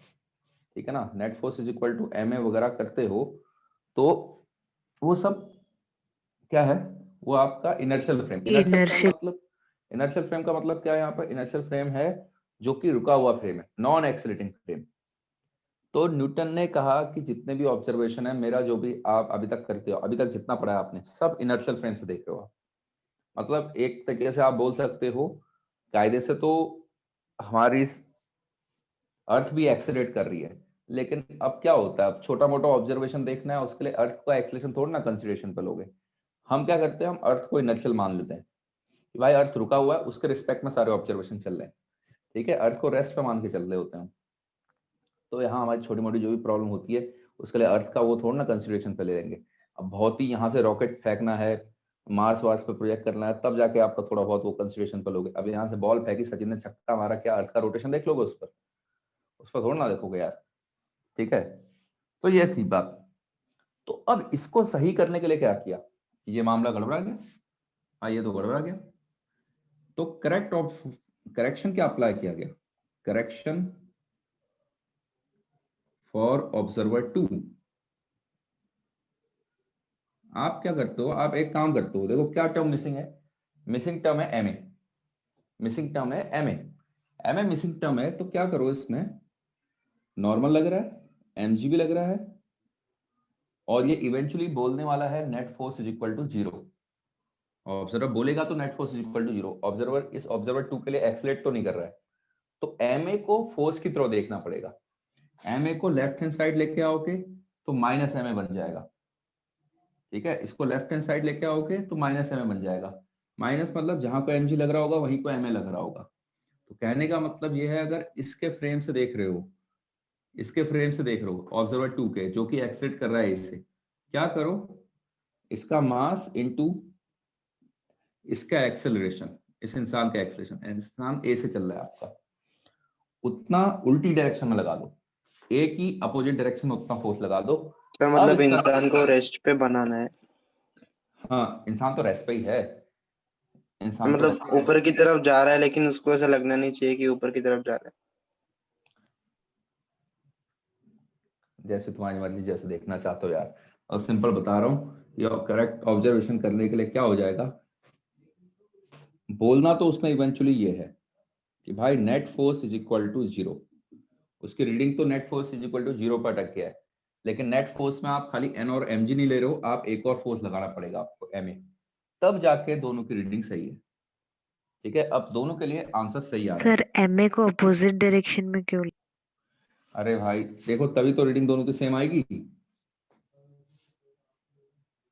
ठीक है ना, net force is equal to M a वगैरह करते हो, तो वो सब क्या है, वो आपका inertial frame. Inertial. Inertial frame का मतलब क्या है, यहाँ पर इनर्शियल फ्रेम है जो कि रुका हुआ फ्रेम है, नॉन एक्सीलरेटिंग फ्रेम। तो न्यूटन ने कहा कि जितने भी ऑब्जर्वेशन है मेरा, जो भी आप अभी तक करते हो, अभी तक जितना पढ़ा है आपने, सब इनर्शियल फ्रेम से देख रहे हो आप। मतलब एक तरीके से आप बोल सकते हो कायदे से तो हमारी अर्थ भी एक्सेलरेट कर रही है, लेकिन अब क्या होता है, अब छोटा मोटा ऑब्जर्वेशन देखना है उसके लिए अर्थ का एक्सेलरेशन थोड़ा ना कंसिडरेशन पे लोगे। हम क्या करते हैं, हम अर्थ को इनर्शियल मान लेते हैं कि भाई अर्थ रुका हुआ है, उसके रिस्पेक्ट में सारे ऑब्जर्वेशन चल रहे हैं। ठीक है, अर्थ को रेस्ट पे मान के चल रहे होते हैं हम। तो यहाँ हमारी छोटी मोटी जो भी प्रॉब्लम होती है उसके लिए अर्थ का वो थोड़ा ना कंसिडरेशन पे ले लेंगे। अब बहुत ही यहाँ से रॉकेट फेंकना है, मार्स वार्स पे प्रोजेक्ट करना है, तब जाके आपका थोड़ा बहुत वो कंसिडरेशन पे लोगे। अब यहाँ से बॉल फेंकी, सचिन ने छक्का मारा, क्या अर्थ का रोटेशन देख लोगे उस पर थोड़ा ना देखोगे यार। ठीक है, तो ये थी बात। तो अब इसको सही करने के लिए क्या किया, ये मामला गड़बड़ा गया। हाँ ये तो गड़बड़ा गया, तो करेक्शन क्या अप्लाई किया गया, करेक्शन फॉर ऑब्जर्वर 2। आप क्या करते हो, आप एक काम करते हो, देखो क्या टर्म मिसिंग है, मिसिंग टर्म है एम ए, मिसिंग टर्म है एम ए मिसिंग टर्म है। तो क्या करो, इसमें नॉर्मल लग रहा है, एमजी भी लग रहा है, और ये इवेंचुअली बोलने वाला है net force is equal to 0। Observer बोलेगा तो net force is equal to 0। Observer इस ऑब्जर्वर 2 के लिए एक्सलेट तो नहीं कर रहा है, तो एम ए को फोर्स की तरह देखना पड़ेगा। एम ए को लेफ्ट हैंड साइड लेके आओगे तो माइनस एम ए बन जाएगा। ठीक है, इसको लेफ्ट हैंड साइड लेके आओगे तो माइनस एम ए बन जाएगा। माइनस मतलब जहां को एम जी लग रहा होगा वहीं को एम ए लग रहा होगा। तो कहने का मतलब ये है, अगर इसके फ्रेम से देख रहे हो, इसके फ्रेम से देख रहे हो ऑब्जर्वर 2 के, जो कि एक्सलेट कर रहा है इससे, क्या करो, इसका मास इनटू इसका एक्सेलरेशन, इस इंसान का एक्सेलरेशन, इंसान ए से चल रहा है आपका, उतना उल्टी डायरेक्शन में लगा दो, ए की अपोजिट डायरेक्शन में उतना फोर्स लगा दो। सर अब मतलब इसका इंसान को रेस्ट पे बनाना है, हाँ, इंसान तो रेस्ट पे ही है, इंसान तो मतलब रेस्ट ऊपर की तरफ जा रहा है लेकिन उसको ऐसा लगना नहीं चाहिए कि ऊपर की तरफ जा रहा है। जैसे तुम्हारी मर्जी, जैसे देखना चाहते हो यार। और सिंपल बता रहा हूँ, ये करेक्ट ऑब्जर्वेशन करने के लिए क्या हो जाएगा, बोलना तो उसने इवेंचुअली ये है कि भाई net force is equal to 0, उसकी रीडिंग तो net force is equal to 0 पर अटक गया है, लेकिन नेट फोर्स में आप खाली एन और mg नहीं ले रहे हो, आप एक और फोर्स लगाना पड़ेगा आपको ma, तब जाके दोनों की रीडिंग सही है। ठीक है, अब दोनों के लिए आंसर सही आ रहा है। सर एमए को अपोजिट डायरेक्शन में क्यों? अरे भाई देखो, तभी तो रीडिंग दोनों की सेम आएगी।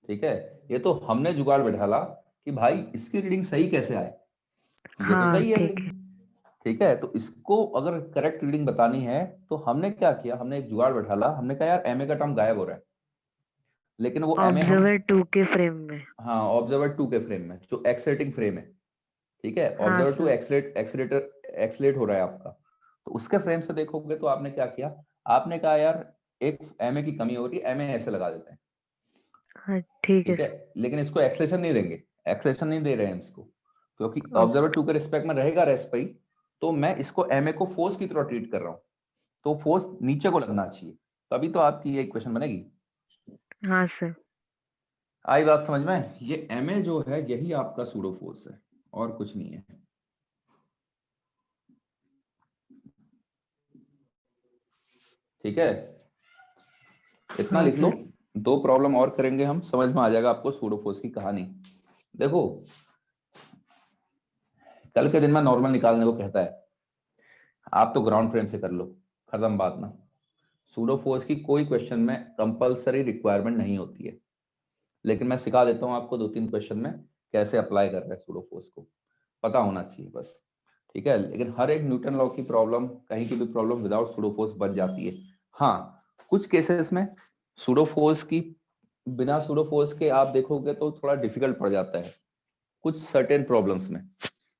ठीक है, ये तो हमने जुगाड़ बैठाला कि भाई इसकी रीडिंग सही कैसे आए, ये तो हाँ सही है ठीक रीडिंग। है। ठीक है, तो इसको अगर करेक्ट रीडिंग बतानी है तो हमने क्या किया, हमने एक जुगाड़ बैठाला, हमने कहा यार एमए का टर्म गायब हो रहा है, लेकिन वो एमए हम, ऑब्जर्वर 2 के फ्रेम में। हाँ ऑब्जर्वर 2 के फ्रेम में, जो एक्सलेटिंग फ्रेम है। ठीक है, हाँ ऑब्जर्वर 2 सर। एक्सलेट हो रहा है आपका, तो उसके फ्रेम से देखोगे तो आपने क्या किया, आपने कहा यार एक एमए की कमी हो रही है, एमए ऐसे लगा देते हैं। हाँ ठीक है ठीक है, लेकिन इसको एक्सेलेरेशन नहीं देंगे, एक्सेलेरेशन नहीं दे रहे हैं हम इसको, क्योंकि सर। ऑब्जर्वर 2 के रिस्पेक्ट में रहेगा रेस्ट पे ही, तो मैं इसको एमए को फोर्स की तरह ट्रीट कर रहा हूँ, तो फोर्स नीचे को लगना चाहिए, तभी तो आपकी ये इक्वेशन बनेगी। हाँ सर। आई बात समझ में, ये एमए जो है यही आपका सूडो फोर्स है और कुछ नहीं है। ठीक है, इतना हाँ लिख लो, सर। 2 प्रॉब्लम और करेंगे हम, समझ में आ जाएगा आपको सूडो फोर्स की कहानी। देखो, कल के दिन में नॉर्मल निकालने को कहता है, आप तो ग्राउंड फ्रेम से कर लो, खत्म बात ना। सूडो फोर्स की कोई क्वेश्चन में कंपलसरी रिक्वायरमेंट नहीं होती है, लेकिन मैं सिखा देता हूँ आपको 2-3 क्वेश्चन में कैसे अप्लाई कर रहे हैं सूडो फोर्स को, पता होना चाहिए बस। ठीक है, लेकिन हर एक न्यूटन लॉ की प्रॉब्लम, कहीं की भी प्रॉब्लम विदाउट सूडो फोर्स बन जाती है। हाँ, कुछ केसेस में सूडो फोर्स की, बिना सूडो फोर्स के आप देखोगे तो थोड़ा डिफिकल्ट पड़ जाता है कुछ सर्टेन प्रॉब्लम्स में,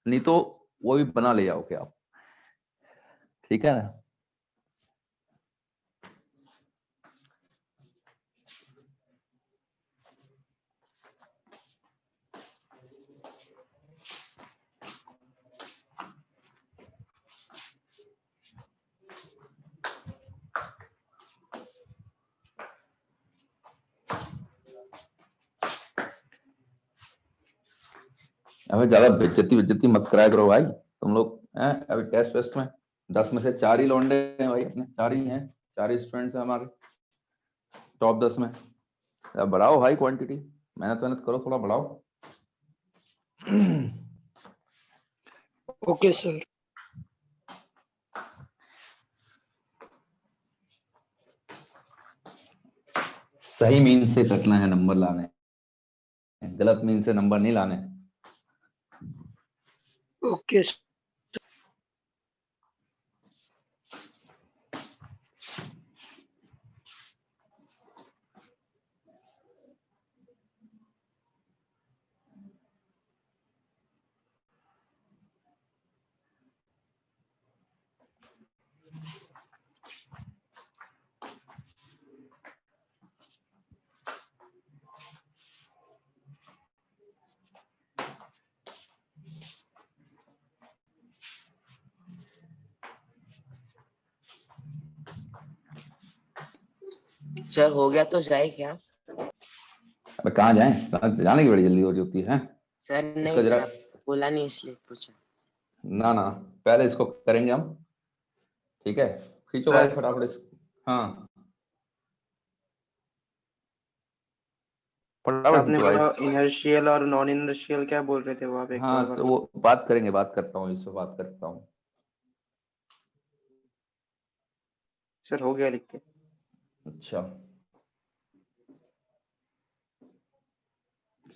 नहीं तो वो भी बना ले जाओगे आप। ठीक है ना। अबे ज्यादा बेइज्जती बेइज्जती मत कराया करो भाई तुम लोग हैं, अभी टेस्ट वेस्ट में 10 में से 4 ही लौंडे हैं भाई, अपने 4 ही हैं, 4 ही स्टूडेंट्स हैं हमारे टॉप 10 में। अब बढ़ाओ भाई क्वांटिटी, मेहनत मेहनत करो, थोड़ा बढ़ाओ। Okay sir. सही मीन से करना है, नंबर लाने, गलत मीन से नंबर नहीं लाने। ओके सर हो गया तो जाए क्या? अबे कहाँ जाएं, जाने की बड़ी जल्दी हो रही होती है। सर इसको नहीं जरा, सर, आप बोला नहीं इसलिए पूछा। ना ना, पहले इसको करेंगे हम। ठीक है, खींचो भाई सर। फटाफट इस, हाँ फटाफट आपने खींचो भाई। बोला इनर्शियल और नॉन इनर्शियल, क्या बोल रहे थे वो आप एक हाँ बार तो बताओ। वो बात करेंगे, बात करता हूँ, इस पे बात करता हूँ। सर हो गया लिख के। अच्छा,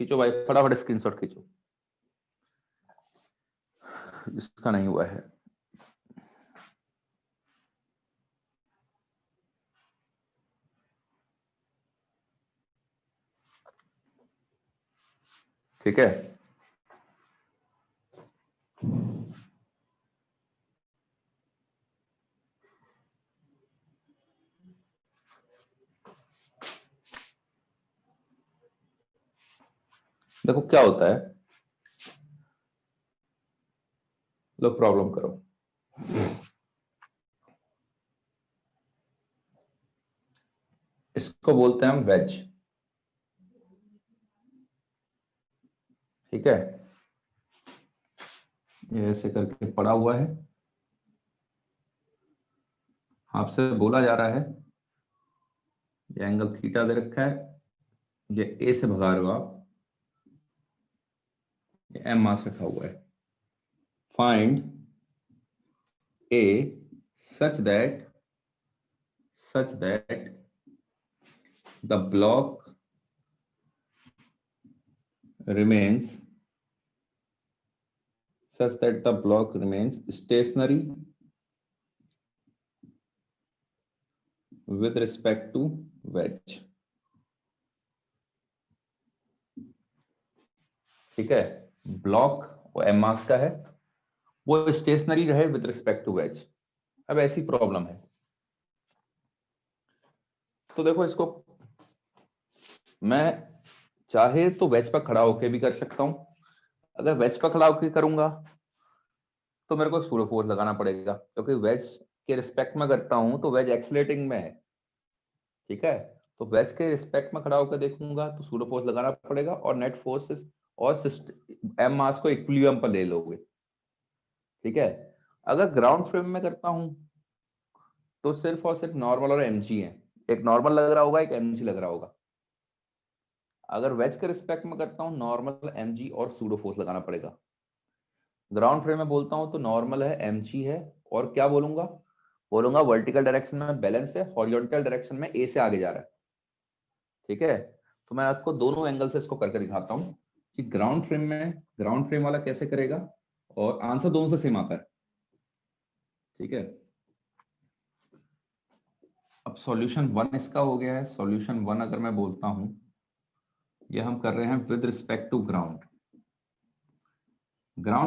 खींचो भाई फटाफट स्क्रीनशॉट खींचो, इसका नहीं हुआ है। ठीक है, देखो क्या होता है, लो प्रॉब्लम करो। इसको बोलते हैं हम वेज, ठीक है, ये ऐसे करके पड़ा हुआ है, आपसे बोला जा रहा है ये एंगल थीटा दे रखा है, ये ए से भगा रहे हो आप, ये एम मास रखा हुआ है, find A such that the block remains stationary with respect to wedge। ठीक है, ब्लॉक वो एम मास का है, वो स्टेशनरी रहे विद रिस्पेक्ट टू वेज। अब ऐसी प्रॉब्लम है, तो देखो इसको मैं चाहे तो वेज पर खड़ा होकर भी कर सकता हूं, अगर वेज पर खड़ा होकर करूंगा तो मेरे को सूडो फोर्स लगाना पड़ेगा, क्योंकि वेज के रिस्पेक्ट में करता हूं तो वेज एक्सीलरेटिंग में है, ठीक है, तो वेज के रिस्पेक्ट में खड़ा होकर देखूंगा तो सूडो फोर्स लगाना पड़ेगा, और नेट फोर्स और एम मास को इक्विलिब्रियम पर ले लोगे, ठीक है। अगर ग्राउंड फ्रेम में करता हूं तो सिर्फ और सिर्फ नॉर्मल और एमजी है, एक नॉर्मल लग रहा होगा, एक एमजी लग रहा होगा। अगर वेज के रिस्पेक्ट में करता हूं नॉर्मल, एमजी और सूडो फोर्स लगाना पड़ेगा। ग्राउंड फ्रेम में बोलता हूं तो नॉर्मल है, एमजी है, और क्या बोलूंगा वर्टिकल डायरेक्शन में बैलेंस है, हॉरिजॉन्टल डायरेक्शन में ए से आगे जा रहा है, ठीक है। तो मैं आपको दोनों एंगल से इसको करके दिखाता हूं कि ग्राउंड फ्रेम वाला कैसे करेगा, और आंसर दोनों से सेम आता है, ठीक है। अब सॉल्यूशन 1 इसका हो गया है। सॉल्यूशन 1 अगर मैं बोलता हूं, ये हम कर रहे हैं विद रिस्पेक्ट टू ग्राउंड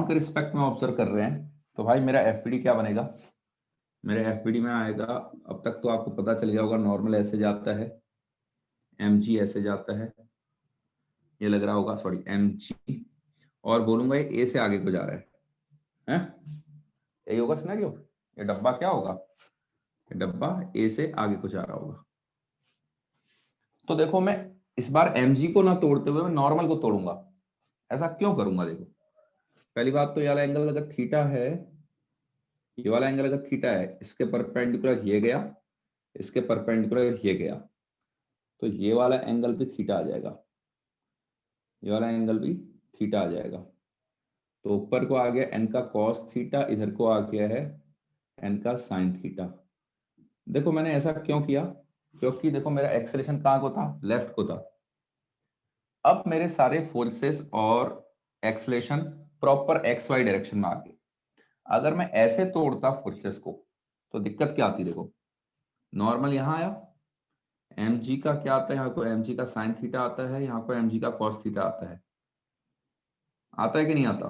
के रिस्पेक्ट में ऑब्जर्व कर रहे हैं, तो भाई मेरा एफपीडी क्या बनेगा, मेरे एफपीडी में आएगा, अब तक तो आपको पता चल गया होगा, नॉर्मल ऐसे जाता है, एमजी ऐसे जाता है, ये लग रहा होगा, सॉरी एमजी, और बोलूंगा ये ए से आगे को जा रहा है, यही होगा सिनेरियो। ये डब्बा क्या होगा, ये डब्बा ए से आगे को जा रहा होगा। तो देखो मैं इस बार एमजी को ना तोड़ते हुए मैं नॉर्मल को तोड़ूंगा। ऐसा क्यों करूंगा, देखो पहली बात तो ये वाला एंगल अगर थीटा है, ये वाला एंगल अगर थीटा है, इसके परपेंडिकुलर ये गया, इसके परपेंडिकुलर ये गया, तो ये वाला एंगल भी थीटा आ जाएगा, ये वाला एंगल भी थीटा आ जाएगा। तो ऊपर को आ गया एन का कॉस थीटा, इधर को आ गया है एन का साइन थीटा। देखो मैंने ऐसा क्यों किया, क्योंकि देखो मेरा एक्सेलरेशन कहाँ को था, लेफ्ट को था। अब मेरे सारे फोर्सेस और acceleration proper x y direction में आ गए। अगर मैं ऐसे तोड़ता फोर्सेस को तो दिक्कत क्या आती, देखो नॉर्मल यहाँ आया, mg का क्या आता है, यहाँ को mg का साइन थीटा आता है, यहाँ को mg का कॉस थीटा आता है कि नहीं आता।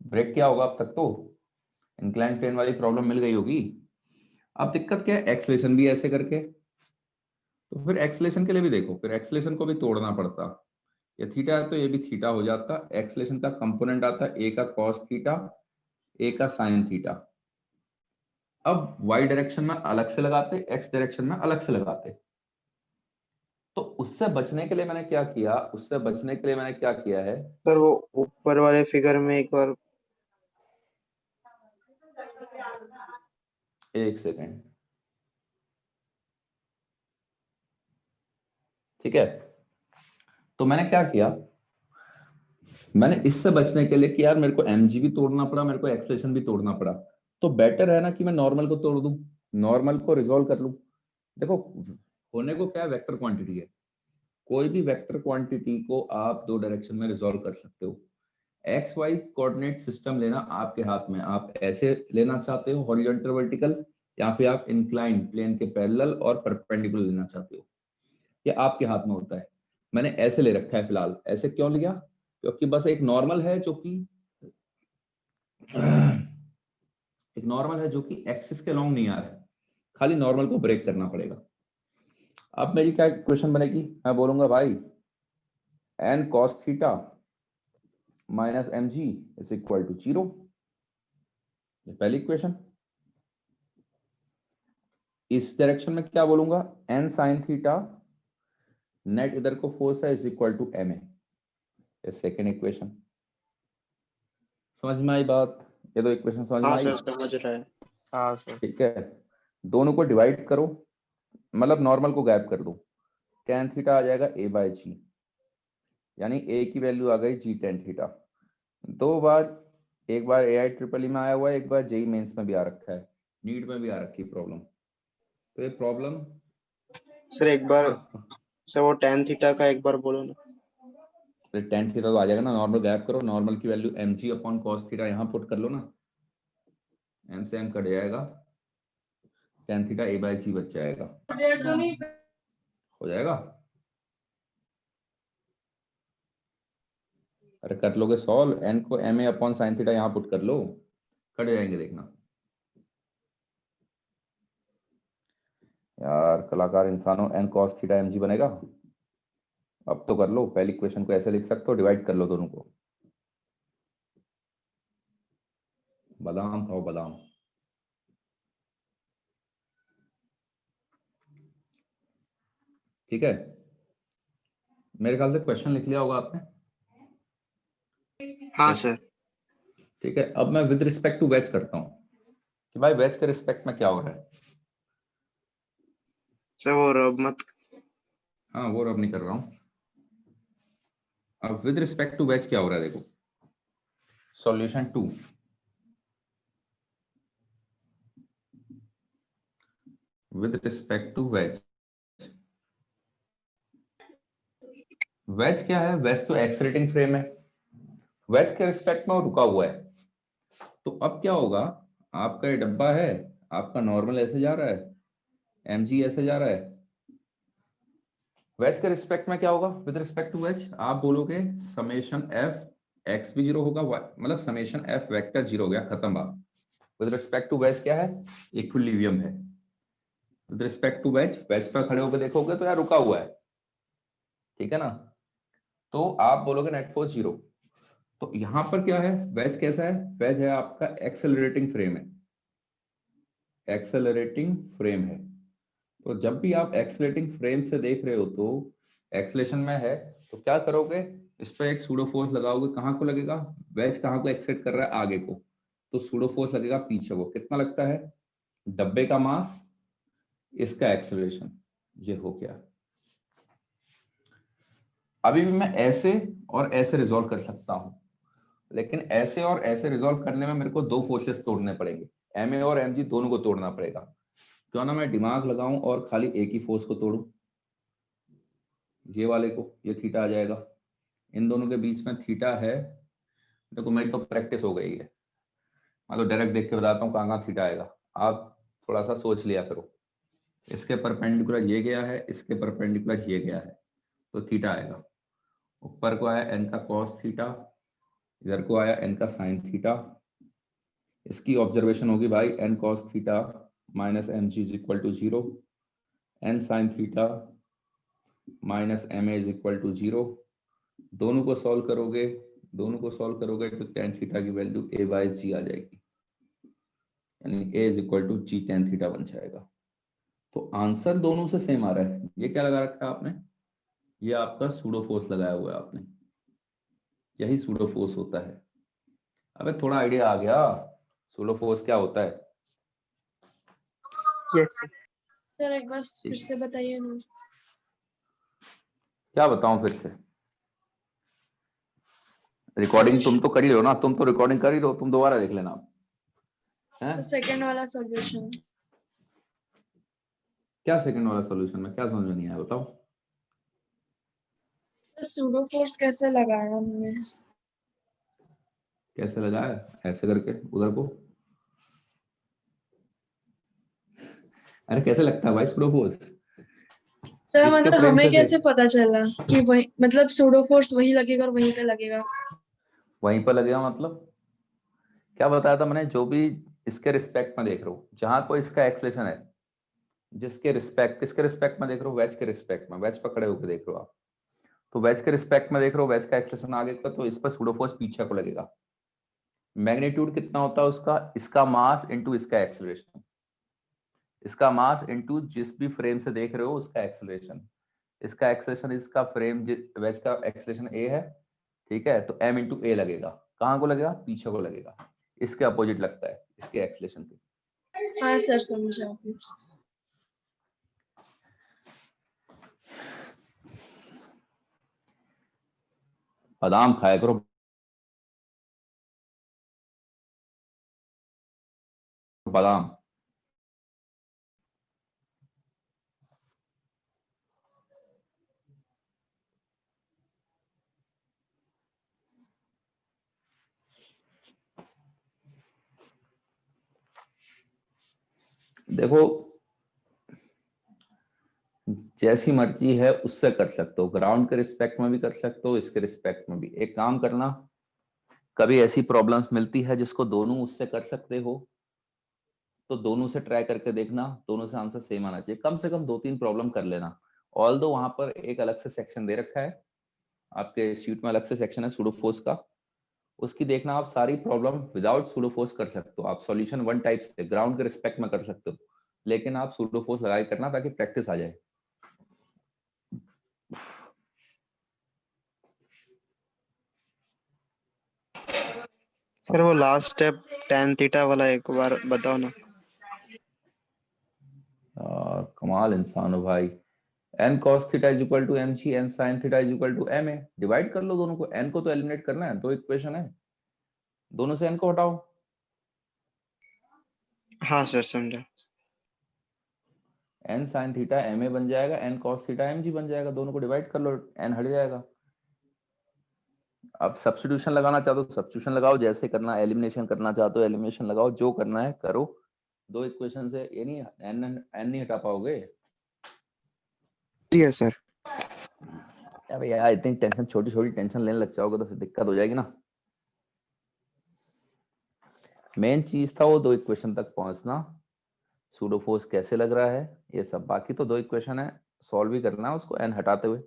ब्रेक क्या होगा, अब तक तो इंक्लाइन प्लेन वाली प्रॉब्लम मिल गई होगी। अब दिक्कत क्या है, एक्सेलरेशन भी ऐसे करके, तो फिर एक्सेलरेशन के लिए भी देखो, फिर एक्सेलरेशन को भी तोड़ना पड़ता। ये थीटा है तो ये भी थीटा हो जाता, एक्सेलरेशन का कंपोनेंट आता ए का कॉस थीटा, ए का साइन थीटा। अब y डायरेक्शन में अलग से लगाते, x डायरेक्शन में अलग से लगाते। तो उससे बचने के लिए मैंने क्या किया, है सर वो ऊपर वाले फिगर में एक बार, एक सेकेंड, ठीक है। तो मैंने क्या किया, मैंने इससे बचने के लिए कि यार मेरे को mg भी तोड़ना पड़ा, मेरे को एक्सेलरेशन भी तोड़ना पड़ा, तो बेटर है ना कि मैं नॉर्मल को तोड़ दूं, नॉर्मल को रिजॉल्व कर लूं। देखो होने को क्या है, वेक्टर क्वांटिटी है, कोई भी वेक्टर क्वांटिटी को आप दो डायरेक्शन में रिजॉल्व कर सकते हो। एक्स वाई कोऑर्डिनेट सिस्टम लेना आपके हाथ में, आप ऐसे लेना चाहते हो हॉरिजॉन्टल वर्टिकल, या फिर आप इंक्लाइन प्लेन के पैरेलल और परपेंडिकुलर लेना चाहते हो, ये आपके हाथ में होता है। मैंने ऐसे ले रखा है फिलहाल। ऐसे क्यों लिया, क्योंकि बस एक नॉर्मल है जो कि एक्सिस के लॉन्ग नहीं आ रहा है, खाली नॉर्मल को ब्रेक करना पड़ेगा। अब मेरी क्या इक्वेशन बनेगी, मैं बोलूंगा भाई n cos theta minus m g is equal to 0, ये पहली इक्वेशन। इस डायरेक्शन में क्या बोलूंगा, n sin थीटा नेट इधर को फोर्स है इज इक्वल टू ma, ये सेकेंड इक्वेशन। समझ में आई बात, ये दो इक्वेशन समझ में हाँ आई? सर समझ रहा है। हाँ सर। ठीक है, दोनों को डिवाइड करो, मतलब नॉर्मल को गैप कर दो, tan थीटा आ जाएगा a बाय जी, यानी a की वैल्यू आ गई g tan थीटा। दो बार, एक बार AI ट्रिपल ई में आया हुआ है, एक बार जेई मेंस में भी आ रखा है, नीट में भी आ रखी है प्रॉब्लम। तो ये प्रॉब्लम सर एक बार सर वो tan थीटा का एक बार बोलो ना। tan थीटा तो आ जाएगा ना, नॉर्मल गैप करो, नॉर्मल की value mg upon cos theta यहाँ पुट कर लो ना, m से m कट जाएगा, tan थीटा a बाय जी बच जाएगा, हो जाएगा। अरे कर लोगे सॉल्व, n को ma अपॉन साइन थीटा यहाँ पुट कर लो, कट जाएंगे देखना। यार कलाकार इंसानों, n cos थीटा mg बनेगा। अब तो कर लो, पहली इक्वेशन को ऐसे लिख सकते हो, डिवाइड कर लो दोनों को। बादाम खाओ बादाम। ठीक है, मेरे ख्याल से क्वेश्चन लिख लिया होगा आपने। हाँ सर। ठीक है, अब मैं विद रिस्पेक्ट टू वेज करता हूँ कि भाई वेज के रिस्पेक्ट में क्या हो रहा है। सर वो रब मत। हाँ वो अब नहीं कर रहा हूँ। अब विद रिस्पेक्ट टू वेज क्या हो रहा है, देखो solution 2, with respect to wedge. Wedge क्या है, वेज तो एक्सलेटिंग फ्रेम है, वेज के रिस्पेक्ट में वो रुका हुआ है। तो अब क्या होगा, आपका ये डब्बा है, आपका नॉर्मल ऐसे जा रहा है, mg ऐसे जा रहा है, वेज के रिस्पेक्ट में क्या होगा, विद रिस्पेक्ट टू वेज आप बोलोगे समेशन f x भी 0 होगा, मतलब समेशन f वेक्टर 0 हो गया, खत्म बात। विद रिस्पेक्ट टू वेज क्या है, इक्विलिब्रियम है। With respect to wedge, wedge पर खड़े होकर देखोगे तो यार रुका हुआ है, ठीक है ना, तो आप बोलोगे नेट फोर्स 0। तो यहां पर क्या है, वेज कैसा है, वेज है आपका एक्सेलरेटिंग फ्रेम है, एक्सेलरेटिंग फ्रेम है। तो जब भी आप एक्सेलरेटिंग फ्रेम से देख रहे हो तो एक्सेलेरेशन में है, तो क्या करोगे, इस पर एक सूडो फोर्स लगाओगे, कहाँ को लगेगा, वेज कहाँ को एक्सेलेरेट कर रहा है, आगे को, तो सूडो फोर्स लगेगा पीछे को। कितना लगता है, डब्बे का मास, इसका एक्सेलरेशन, ये हो गया। अभी भी मैं ऐसे और ऐसे रिजॉल्व कर सकता हूं, लेकिन ऐसे और ऐसे रिजॉल्व करने में मेरे को दो फोर्सेस तोड़ने पड़ेंगे, ma और mg दोनों को तोड़ना पड़ेगा। क्यों ना मैं दिमाग लगाऊं और खाली एक ही फोर्स को तोड़ूं, ये वाले को, ये थीटा आ जाएगा, इन दोनों के बीच में थीटा है। देखो मेरी तो प्रैक्टिस हो गई है, मैं तो डायरेक्ट देख के बताता हूँ कहाँ कहाँ थीटा आएगा, आप थोड़ा सा सोच लिया करो। इसके परपेंडिकुलर ये गया है, इसके परपेंडिकुलर ये गया है, तो थीटा आएगा। ऊपर को आया n का cos थीटा, इधर को आया n का sin थीटा। इसकी ऑब्जर्वेशन होगी भाई, n cos theta minus m g is equal to 0, n sin theta minus m a is equal to 0। दोनों को सॉल्व करोगे, दोनों को सॉल्व करोगे तो tan थीटा की वैल्यू a बाय जी आ जाएगी, यानी a is equal to g tan theta बन जाएगा। तो आंसर दोनों से सेम आ रहा है। ये क्या लगा रखा है आपने, ये आपका सूडो फोर्स लगाया हुआ है आपने, यही सूडो फोर्स होता है। अबे थोड़ा आइडिया आ गया, सूडो फोर्स क्या होता है। यस सर एक बार फिर से बताइए ना। क्या बताऊं फिर से, रिकॉर्डिंग तुम तो कर ही रहो ना, तुम तो रिकॉर्डिंग कर ही रहो, तुम दोबारा देख लेना आप। सर सेकंड वाला सॉल्यूशन। क्या सेकंड वाला सॉल्यूशन में क्या समझ में नहीं आया, बताओ। सूडो फोर्स कैसे लगाया हमने, कैसे लगाया, ऐसे करके उधर को, अरे कैसे लगता है भाई सूडो फोर्स, सर इसके मतलब frame हमें से कैसे देख। पता चला कि वही मतलब सूडो फोर्स वही लगेगा और वहीं पे लगेगा? वहीं पर लगेगा मतलब क्या बताया था मैंने, जो भी इसके रिस्पेक्ट में देख रहा हूँ, जहां कोई इसका एक्सलेशन है, जिसके रिस्पेक्ट, किसके रिस्पेक्ट में देख रहे हो, वेज के रिस्पेक्ट में, वेज पकड़े होकर देख रहे हो आप, तो वेज के रिस्पेक्ट में देख रहे हो, वेज का एक्सलेशन आगे का, तो इस पर सूडो फोर्स पीछे को लगेगा। मैग्नीट्यूड कितना होता है उसका, इसका मास इनटू इसका एक्सेलरेशन, इसका मास इनटू जिस भी फ्रेम से देख रहे हो उसका एक्सेलरेशन, इसका एक्सेलरेशन, इसका फ्रेम वेज का एक्सेलरेशन ए है, ठीक है, तो m इंटू ए लगेगा। कहाँ को लगेगा, पीछे को लगेगा, इसके अपोजिट लगता है इसके एक्सेलरेशन के। हाँ सर समझा आपने। बादाम खाया करो, बादाम। देखो जैसी मर्जी है उससे कर सकते हो, ग्राउंड के रिस्पेक्ट में भी कर सकते हो, इसके रिस्पेक्ट में भी। एक काम करना, कभी ऐसी प्रॉब्लम्स मिलती है जिसको दोनों उससे कर सकते हो, तो दोनों से ट्राई करके देखना, दोनों से आंसर सेम आना चाहिए, कम से कम 2-3 प्रॉब्लम कर लेना। ऑल दो वहां पर एक अलग से सेक्शन दे रखा है, आपके शीट में अलग से सेक्शन है सूडो फोर्स का, उसकी देखना, आप सारी प्रॉब्लम विदाउट सूडो फोर्स कर सकते हो। आप सॉल्यूशन वन टाइप से ग्राउंड के रिस्पेक्ट में कर सकते हो, लेकिन आप सूडो फोर्स लगा के करना ताकि प्रैक्टिस आ जाए। सर वो लास्ट स्टेप tan थीटा वाला एक बार बताओ ना। कमाल इंसान हो भाई। n cos theta is equal to mg, n sin theta is equal to ma। Divide कर लो दोनों को, n को तो एलिमिनेट करना है, दो इक्वेशन है, दोनों से n को हटाओ। हाँ सर समझा। n sin थीटा ma बन जाएगा, n cos थीटा mg बन जाएगा, दोनों को डिवाइड कर लो, n हट जाएगा। अब सब्स्टिट्यूशन लगाना चाहते हो सब्स्टिट्यूशन लगाओ, जैसे करना, एलिमिनेशन करना चाहते हो एलिमिनेशन लगाओ, जो करना है करो। दो इक्वेशन से ये नहीं, n नहीं हटा पाओगे। ठीक है सर। अबे यार इतनी टेंशन, छोटी छोटी टेंशन लेने लग जाओगे तो फिर दिक्कत हो जाएगी ना। मेन चीज था वो दो इक्वेशन तक पहुंचना, सूडो फोर्स कैसे लग रहा है ये सब, बाकी तो दो इक्वेशन है, सॉल्व भी करना है उसको n हटाते हुए।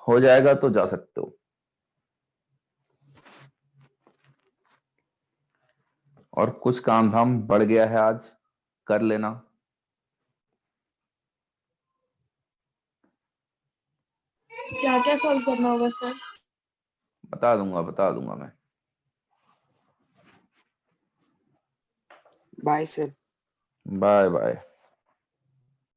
हो जाएगा तो जा सकते हो। और कुछ काम धाम बढ़ गया है आज, कर लेना। क्या क्या सॉल्व करना होगा सर? बता दूंगा मैं। Bye sir. Bye bye.